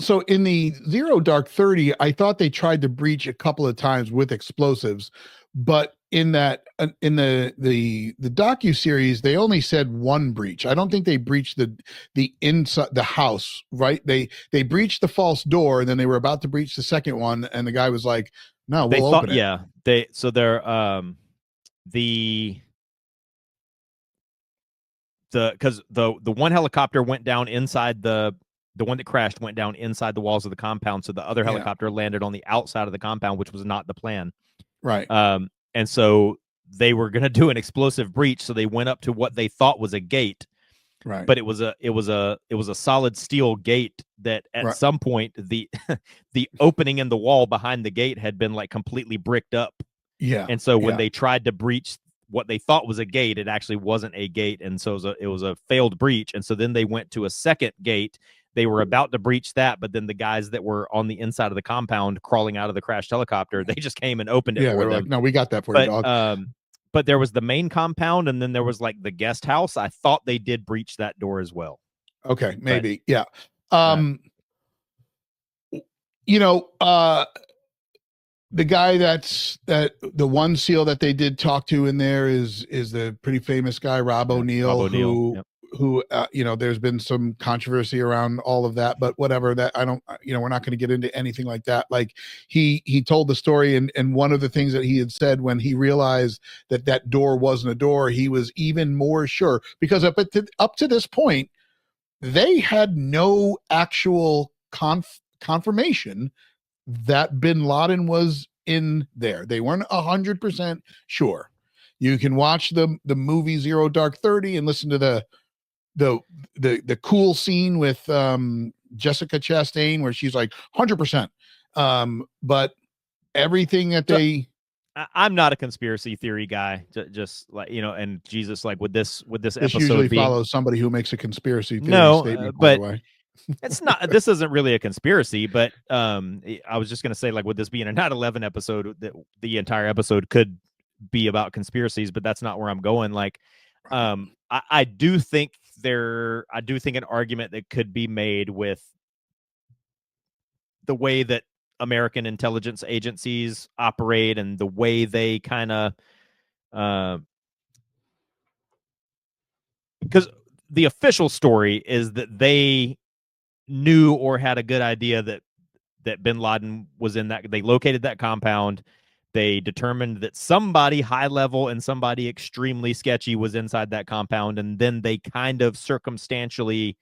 so in the Zero Dark 30, I thought they tried to breach a couple of times with explosives, but in that in the docu-series, they only said one breach. I don't think they breached the inside the house, right? They breached the false door, and then they were about to breach the second one, and the guy was like, "No, we'll open it." Yeah, because the one helicopter went down inside the one that crashed went down inside the walls of the compound, so the other helicopter landed on the outside of the compound, which was not the plan. Right. And so they were going to do an explosive breach, so they went up to what they thought was a gate. Right. But it was a solid steel gate that at some point the opening in the wall behind the gate had been like completely bricked up. Yeah. And so when they tried to breach what they thought was a gate, it actually wasn't a gate, and so it was a failed breach. And so then they went to a second gate. They were about to breach that, but then the guys that were on the inside of the compound crawling out of the crashed helicopter, they just came and opened it for them. Like, "No, we got that for you, dog." But there was the main compound, and then there was like the guest house. I thought they did breach that door as well. Okay, maybe. But, the guy the one SEAL that they did talk to in there is the pretty famous guy, Rob O'Neill, who there's been some controversy around all of that, but whatever. That I don't, we're not going to get into anything like that. Like he told the story, and one of the things that he had said when he realized that door wasn't a door, he was even more sure, because up to this point, they had no actual confirmation that Bin Laden was in there. They weren't 100% sure. You can watch the movie Zero Dark 30 and listen to the cool scene with Jessica Chastain where she's like 100%. But everything that I'm not a conspiracy theory guy, just like, and Jesus, like with this episode usually follows somebody who makes a conspiracy theory statement, but by the way. It's not, this isn't really a conspiracy, but I was just going to say, like, with this being a 9/11 episode, that the entire episode could be about conspiracies, but that's not where I'm going. Like, I do think an argument that could be made with the way that American intelligence agencies operate and the way they kind of, because the official story is that they knew or had a good idea that Bin Laden was in that. They located that compound. They determined that somebody high level and somebody extremely sketchy was inside that compound, and then they kind of circumstantially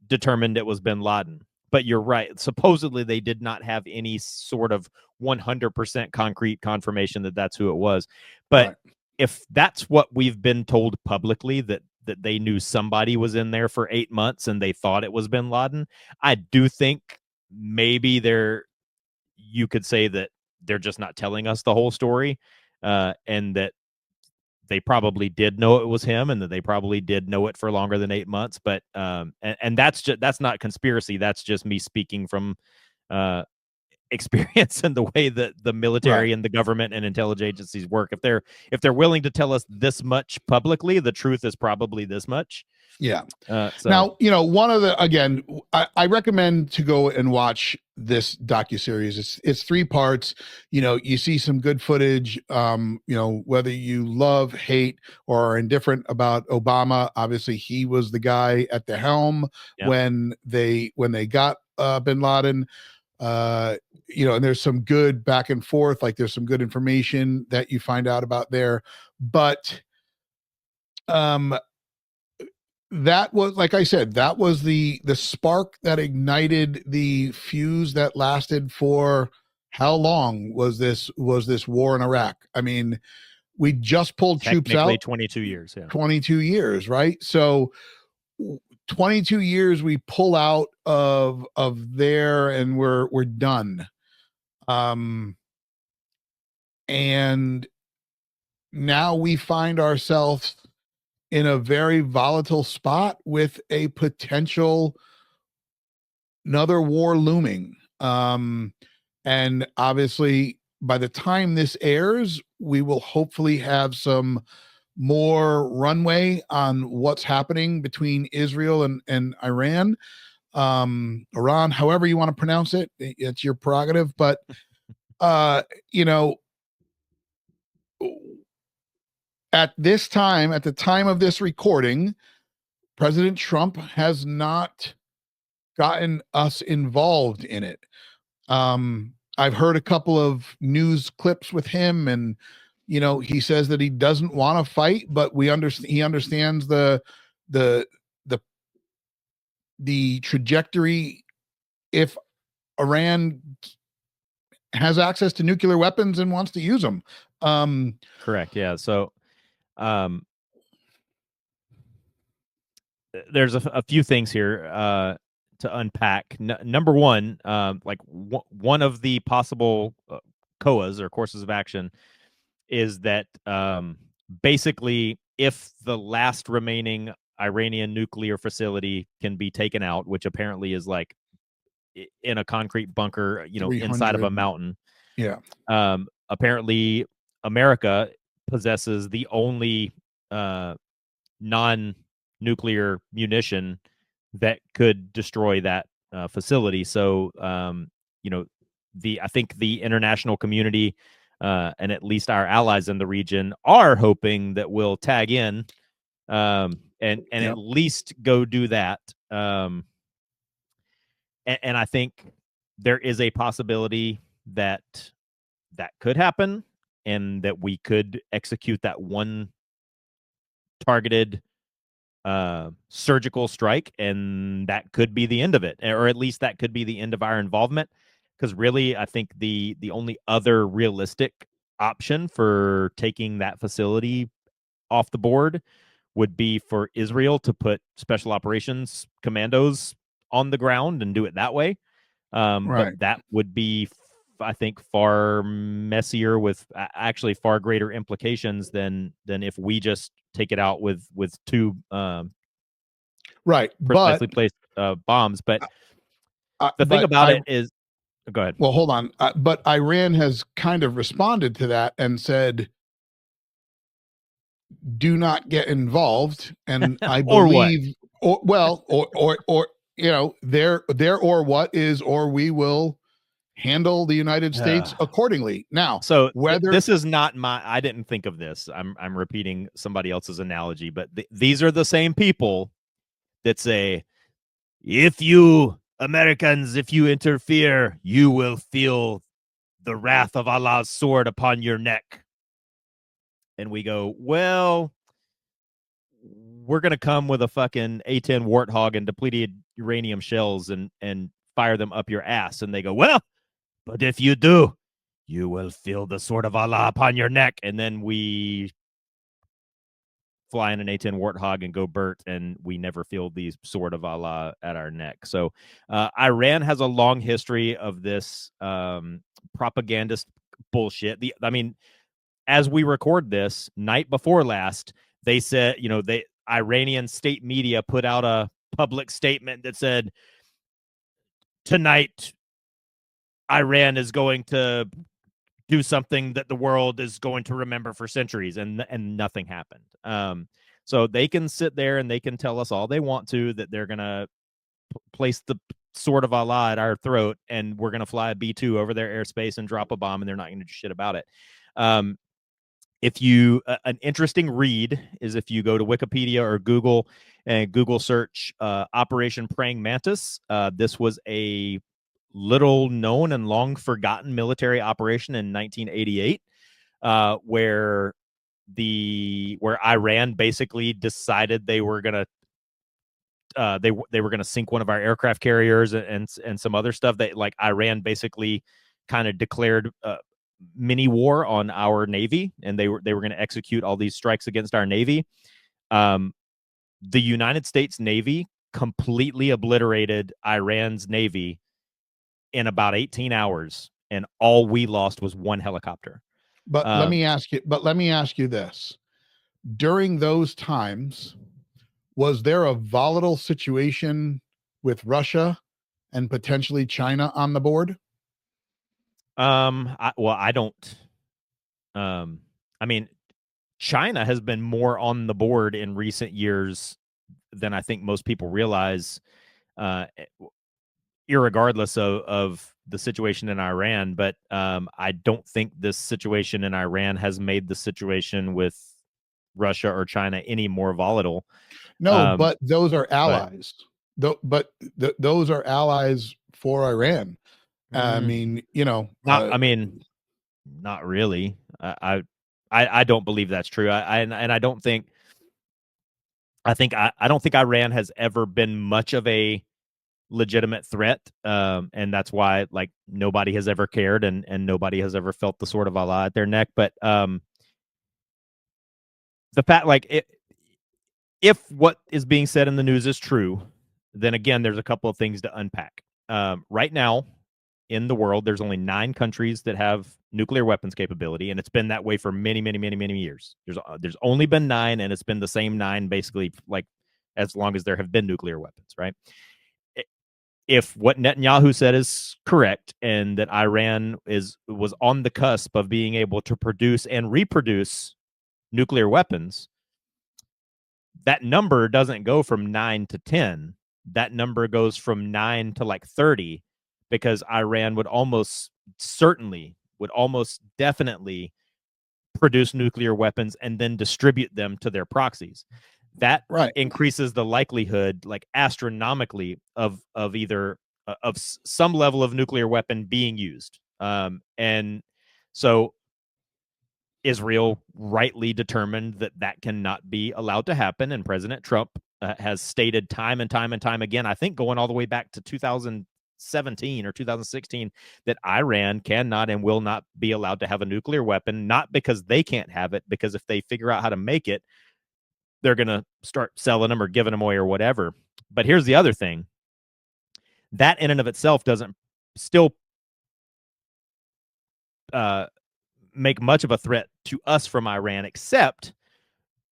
determined it was Bin Laden. But you're right. Supposedly, they did not have any sort of 100% concrete confirmation that that's who it was. But if that's what we've been told publicly, that they knew somebody was in there for 8 months and they thought it was bin Laden, I do think maybe you could say that they're just not telling us the whole story, and that they probably did know it was him, and that they probably did know it for longer than 8 months. But and that's not conspiracy. That's just me speaking from experience and the way that the military Right. and the government and intelligence agencies work. If they're willing to tell us this much publicly, the truth is probably this much. Yeah. So Now, one of the, again, I recommend to go and watch this docuseries. It's 3 parts. You see some good footage. Whether you love, hate, or are indifferent about Obama, obviously he was the guy at the helm when they got bin Laden. And there's some good back and forth, like there's some good information that you find out about there. But that was, like I said, that was the spark that ignited the fuse that lasted for how long was this war in Iraq? I mean, we just pulled troops out 22 years. Yeah. 22 years, right? So 22 years we pull out of there and we're done. And now we find ourselves in a very volatile spot with a potential another war looming. And obviously, by the time this airs, we will hopefully have some more runway on what's happening between Israel and Iran. Iran, however you want to pronounce it, it's your prerogative. But, at this time, at the time of this recording, President Trump has not gotten us involved in it. I've heard a couple of news clips with him, and he says that he doesn't want to fight, but he understands the the trajectory if Iran has access to nuclear weapons and wants to use them. Correct. Yeah. So there's a few things here to unpack. Number one, one of the possible COAs or courses of action is that basically, if the last remaining Iranian nuclear facility can be taken out, which apparently is like in a concrete bunker, inside of a mountain. Yeah. Apparently, America possesses the only non-nuclear munition that could destroy that facility. So, I think the international community and at least our allies in the region are hoping that we'll tag in and at least go do that. And I think there is a possibility that could happen, and that we could execute that one targeted surgical strike, and that could be the end of it, or at least that could be the end of our involvement. Because really, I think the only other realistic option for taking that facility off the board would be for Israel to put special operations commandos on the ground and do it that way. But that would be, I think, far messier with actually far greater implications than if we just take it out with two precisely placed bombs. But the thing about it is, go ahead. Well, hold on. But Iran has kind of responded to that and said, do not get involved. And I believe, or their or what is, or we will handle the United States accordingly. Now, so this is not I didn't think of this. I'm repeating somebody else's analogy, but these are the same people that say, if you Americans, if you interfere, you will feel the wrath of Allah's sword upon your neck. And we go, well, we're going to come with a fucking A-10 Warthog and depleted uranium shells and fire them up your ass. And they go, well, but if you do, you will feel the sword of Allah upon your neck. And then we fly in an A-10 Warthog and go Bert, and we never feel the sword of Allah at our neck. So Iran has a long history of this propagandist bullshit. I mean, as we record this, night before last, they said, Iranian state media put out a public statement that said, tonight, Iran is going to do something that the world is going to remember for centuries, and nothing happened. So they can sit there and they can tell us all they want to that they're going to place the sword of Allah at our throat, and we're going to fly a B-2 over their airspace and drop a bomb, and they're not going to do shit about it. If you an interesting read is if you go to Wikipedia or Google and Google search Operation Praying Mantis. This was a little known and long forgotten military operation in 1988, where Iran basically decided they were gonna they were gonna sink one of our aircraft carriers and some other stuff. That like Iran basically kind of declared mini war on our Navy, and they were going to execute all these strikes against our Navy. The United States Navy completely obliterated Iran's Navy in about 18 hours, and all we lost was one helicopter. But let me ask you this. During those times, was there a volatile situation with Russia and potentially China on the board? I don't. I mean, China has been more on the board in recent years than I think most people realize, irregardless of the situation in Iran. But I don't think this situation in Iran has made the situation with Russia or China any more volatile. No, but those are allies. Those are allies for Iran. I mean, not really. I don't believe that's true. I don't think. I don't think Iran has ever been much of a legitimate threat, and that's why like nobody has ever cared, and nobody has ever felt the sword of Allah at their neck. But the fact, like, if what is being said in the news is true, then again, there's a couple of things to unpack. Right now, in the world, there's only 9 countries that have nuclear weapons capability, and it's been that way for many, many, many, many years. There's only been 9, and it's been the same 9 basically, like as long as there have been nuclear weapons, right? If what Netanyahu said is correct, and that Iran was on the cusp of being able to produce and reproduce nuclear weapons, that number doesn't go from 9 to 10. That number goes from 9 to like 30, because Iran would almost definitely produce nuclear weapons and then distribute them to their proxies. That increases the likelihood, like astronomically, of either of some level of nuclear weapon being used. And so Israel rightly determined that cannot be allowed to happen, and President Trump has stated time and time and time again, I think going all the way back to 2017 or 2016, that Iran cannot and will not be allowed to have a nuclear weapon, not because they can't have it, because if they figure out how to make it, they're going to start selling them or giving them away or whatever. But here's the other thing. That in and of itself doesn't still make much of a threat to us from Iran, except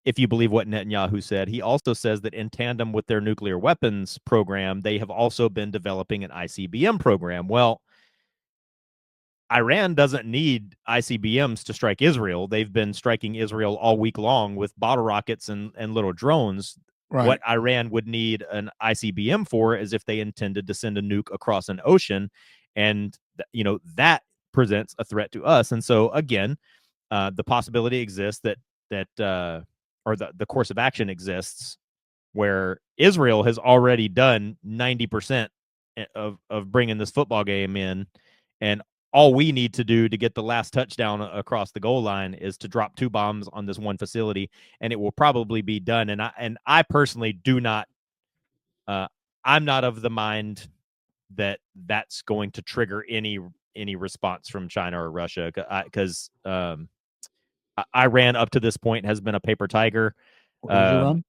if you believe what Netanyahu said. He also says that in tandem with their nuclear weapons program, they have also been developing an ICBM program. Well, Iran doesn't need ICBMs to strike Israel. They've been striking Israel all week long with bottle rockets and little drones. Right. What Iran would need an ICBM for is if they intended to send a nuke across an ocean, and that presents a threat to us. And so again, the possibility exists that or the course of action exists where Israel has already done 90% of bringing this football game in, and all we need to do to get the last touchdown across the goal line is to drop 2 bombs on this one facility, and it will probably be done. And I personally do not, I'm not of the mind that that's going to trigger any response from China or Russia, because Iran up to this point has been a paper tiger. Where did you run?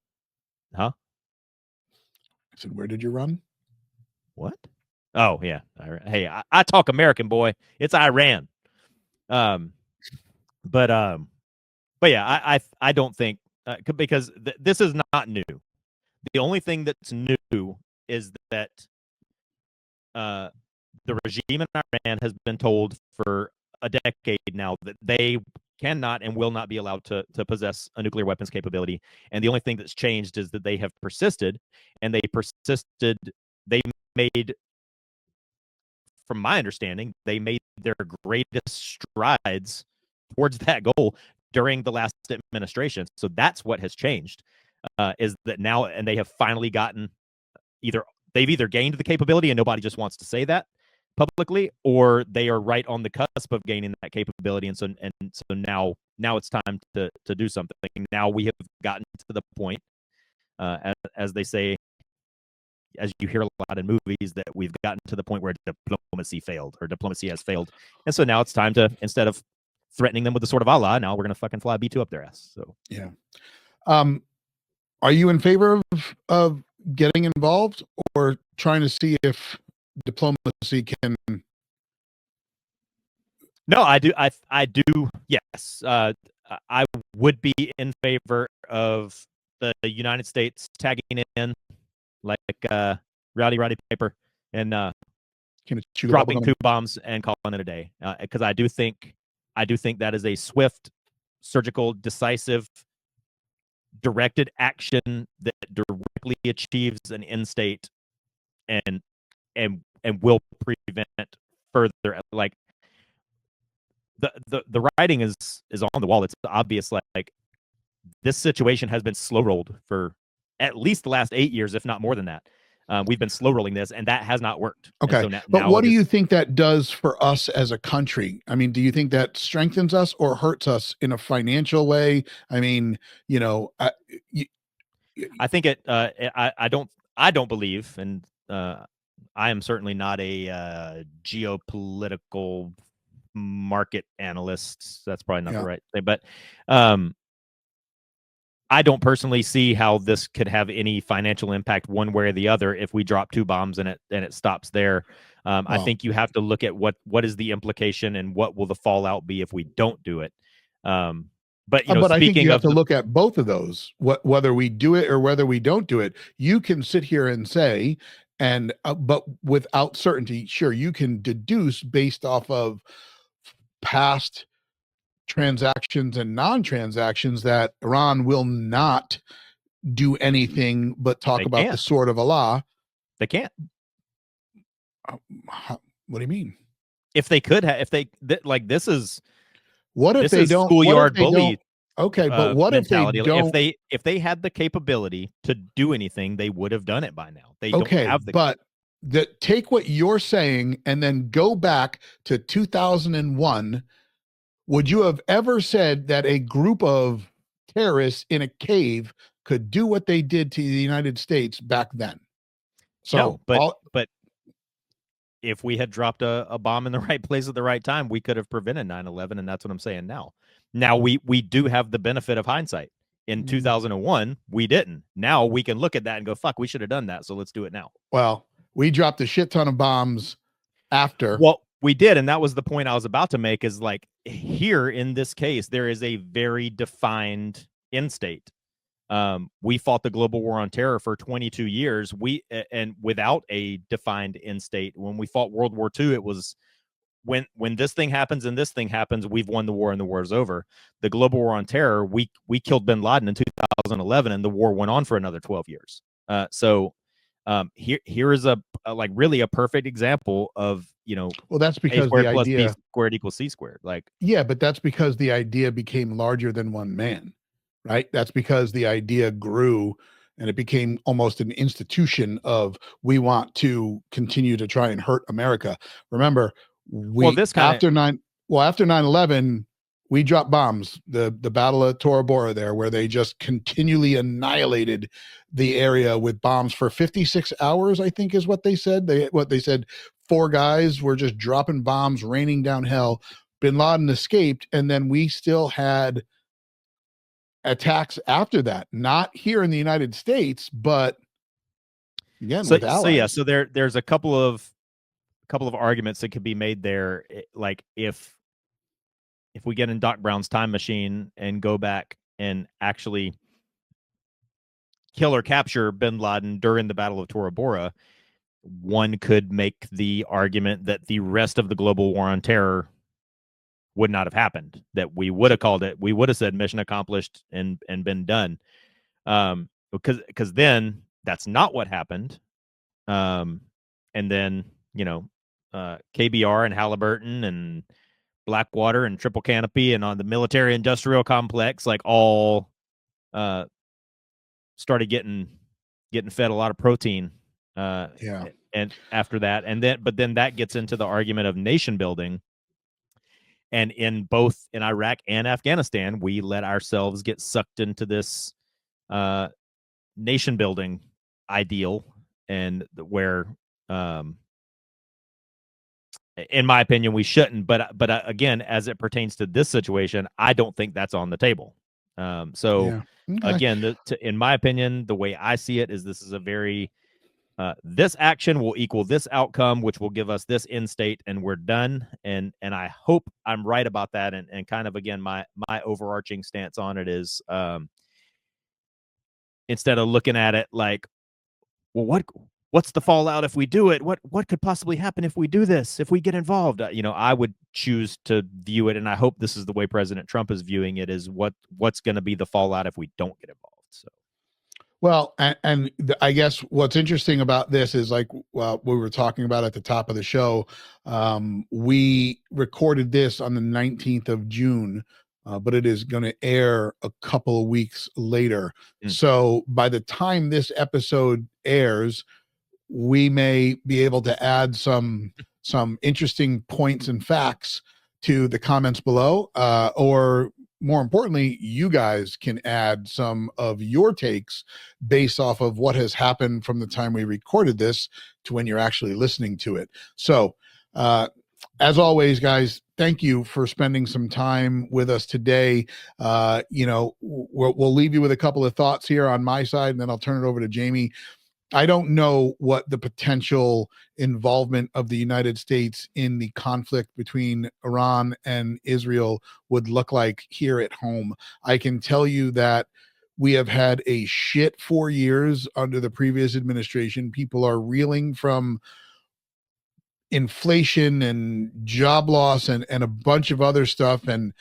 Huh? I said, where did you run? What? Oh yeah. Hey, I talk American, boy. It's Iran. But yeah, I don't think because this is not new. The only thing that's new is that the regime in Iran has been told for a decade now that they cannot and will not be allowed to possess a nuclear weapons capability. And the only thing that's changed is that they have persisted, and they made, from my understanding, they made their greatest strides towards that goal during the last administration. So that's what has changed, is that now, and they have finally gotten they've either gained the capability and nobody just wants to say that publicly, or they are right on the cusp of gaining that capability. And so now it's time to do something. Now we have gotten to the point, as they say, as you hear a lot in movies, that we've gotten to the point where diplomacy has failed. And so now it's time to, instead of threatening them with the sword of Allah, now we're going to fucking fly B2 up their ass. So yeah. Are you in favor of getting involved, or trying to see if diplomacy can? No, I do. I do. Yes. I would be in favor of the United States tagging in like Rowdy Piper and dropping 2 bombs and calling it a day. Because I do think that is a swift, surgical, decisive, directed action that directly achieves an end state and will prevent further, like, the writing is on the wall. It's obvious. Like this situation has been slow rolled for at least the last 8 years, if not more than that. We've been slow rolling this, and that has not worked. Okay, so but what do you think that does for us as a country? I mean, do you think that strengthens us or hurts us in a financial way? I mean, I think it. I don't believe, and I am certainly not a geopolitical market analyst. That's probably not the right thing, but I don't personally see how this could have any financial impact one way or the other if we drop 2 bombs and it stops there. I think you have to look at what is the implication and what will the fallout be if we don't do it. But I think you have to look at both of those, whether we do it or whether we don't do it. You can sit here and say, and but without certainty, sure, you can deduce based off of past transactions and non-transactions that Iran will not do anything but talk about the sword of Allah. They can't. What do you mean? If they could have, like, this is what if they don't schoolyard bully? Okay, but what mentality. If they don't? If they had the capability to do anything, they would have done it by now. They don't have the. But take what you're saying and then go back to 2001. Would you have ever said that a group of terrorists in a cave could do what they did to the United States back then? So, no, but if we had dropped a bomb in the right place at the right time, we could have prevented 9/11, and that's what I'm saying now. Now we do have the benefit of hindsight. In 2001, we didn't. Now we can look at that and go, fuck, we should have done that, so let's do it now. Well, we dropped a shit ton of bombs after. Well, we did, and that was the point I was about to make, is like, here in this case, there is a very defined end state. We fought the global war on terror for 22 years. And without a defined end state. When we fought World War II, it was when this thing happens and this thing happens, we've won the war and the war is over. The global war on terror, we killed bin Laden in 2011, and the war went on for another 12 years. Here is like really a perfect example of, well, that's because the idea B squared equals C squared. Like, yeah, but that's because the idea became larger than one man, right? That's because the idea grew and it became almost an institution of, we want to continue to try and hurt America. Remember, after 9/11, we dropped bombs, the Battle of Tora Bora there, where they just continually annihilated the area with bombs for 56 hours, I think is what they said. They said 4 guys were just dropping bombs, raining down hell. Bin Laden escaped, and then we still had attacks after that, not here in the United States, but again So with allies. so there's a couple of arguments that could be made there. Like if we get in Doc Brown's time machine and go back and actually kill or capture bin Laden during the Battle of Tora Bora, one could make the argument that the rest of the global war on terror would not have happened, that we would have called it, we would have said mission accomplished and been done. Because then that's not what happened. And then, KBR and Halliburton and Blackwater and Triple Canopy and on the military industrial complex, like all started getting fed a lot of protein. And after that, but then that gets into the argument of nation building. And in both in Iraq and Afghanistan, we let ourselves get sucked into this nation building ideal, and where, in my opinion, we shouldn't. But again, as it pertains to this situation, I don't think that's on the table. Again, in my opinion, the way I see it is this is a very this action will equal this outcome, which will give us this end state, and we're done. And I hope I'm right about that. And kind of, again, my overarching stance on it is, instead of looking at it like, well, what's the fallout if we do it? What could possibly happen if we do this? If we get involved, I would choose to view it, and I hope this is the way President Trump is viewing it, is what's going to be the fallout if we don't get involved. So. Well, I guess what's interesting about this is, like, we were talking about at the top of the show, we recorded this on the 19th of June, but it is going to air a couple of weeks later. So by the time this episode airs, we may be able to add some interesting points and facts to the comments below, or more importantly, you guys can add some of your takes based off of what has happened from the time we recorded this to when you're actually listening to it. So, as always, guys, thank you for spending some time with us today. We'll leave you with a couple of thoughts here on my side, and then I'll turn it over to Jamie. I don't know what the potential involvement of the United States in the conflict between Iran and Israel would look like here at home. I can tell you that we have had a shit 4 years under the previous administration. People are reeling from inflation and job loss and a bunch of other stuff. And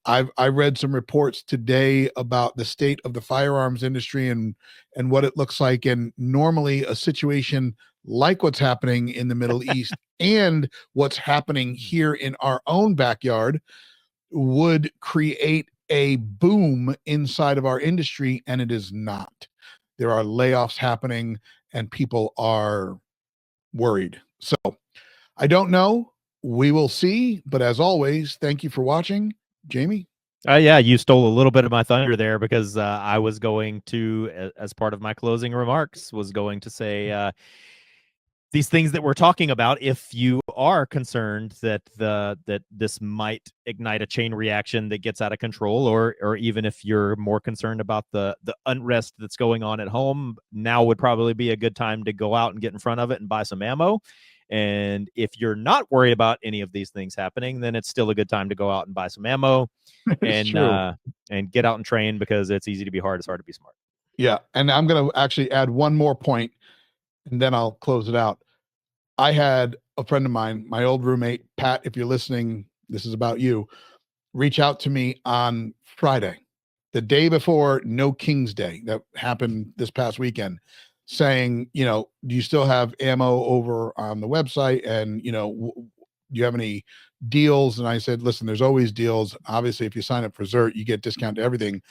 I read some reports today about the state of the firearms industry and what it looks like. And normally a situation like what's happening in the Middle East and what's happening here in our own backyard would create a boom inside of our industry, and it is not. There are layoffs happening and people are worried. So I don't know. We will see. But as always, thank you for watching. Jamie? Yeah, you stole a little bit of my thunder there, because I was going to, as part of my closing remarks, was going to say these things that we're talking about, if you are concerned that this might ignite a chain reaction that gets out of control, or even if you're more concerned about the unrest that's going on at home, now would probably be a good time to go out and get in front of it and buy some ammo. And if you're not worried about any of these things happening, then it's still a good time to go out and buy some ammo and get out and train, because it's easy to be hard. It's hard to be smart. Yeah. And I'm going to actually add one more point, and then I'll close it out. I had a friend of mine, my old roommate, Pat, if you're listening, this is about you, reach out to me on Friday, the day before No King's Day that happened this past weekend, saying, do you still have ammo over on the website? And, do you have any deals? And I said, listen, there's always deals. Obviously, if you sign up for ZERT, you get discount to everything.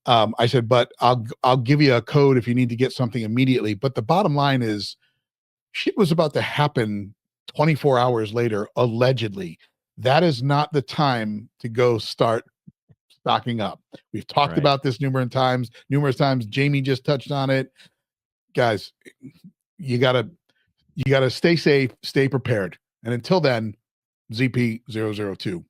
I said, but I'll give you a code if you need to get something immediately. But the bottom line is, shit was about to happen 24 hours later, allegedly. That is not the time to go start stocking up. We've talked about this numerous times. Jamie just touched on it. Guys, you gotta stay safe, stay prepared. And until then, ZP002.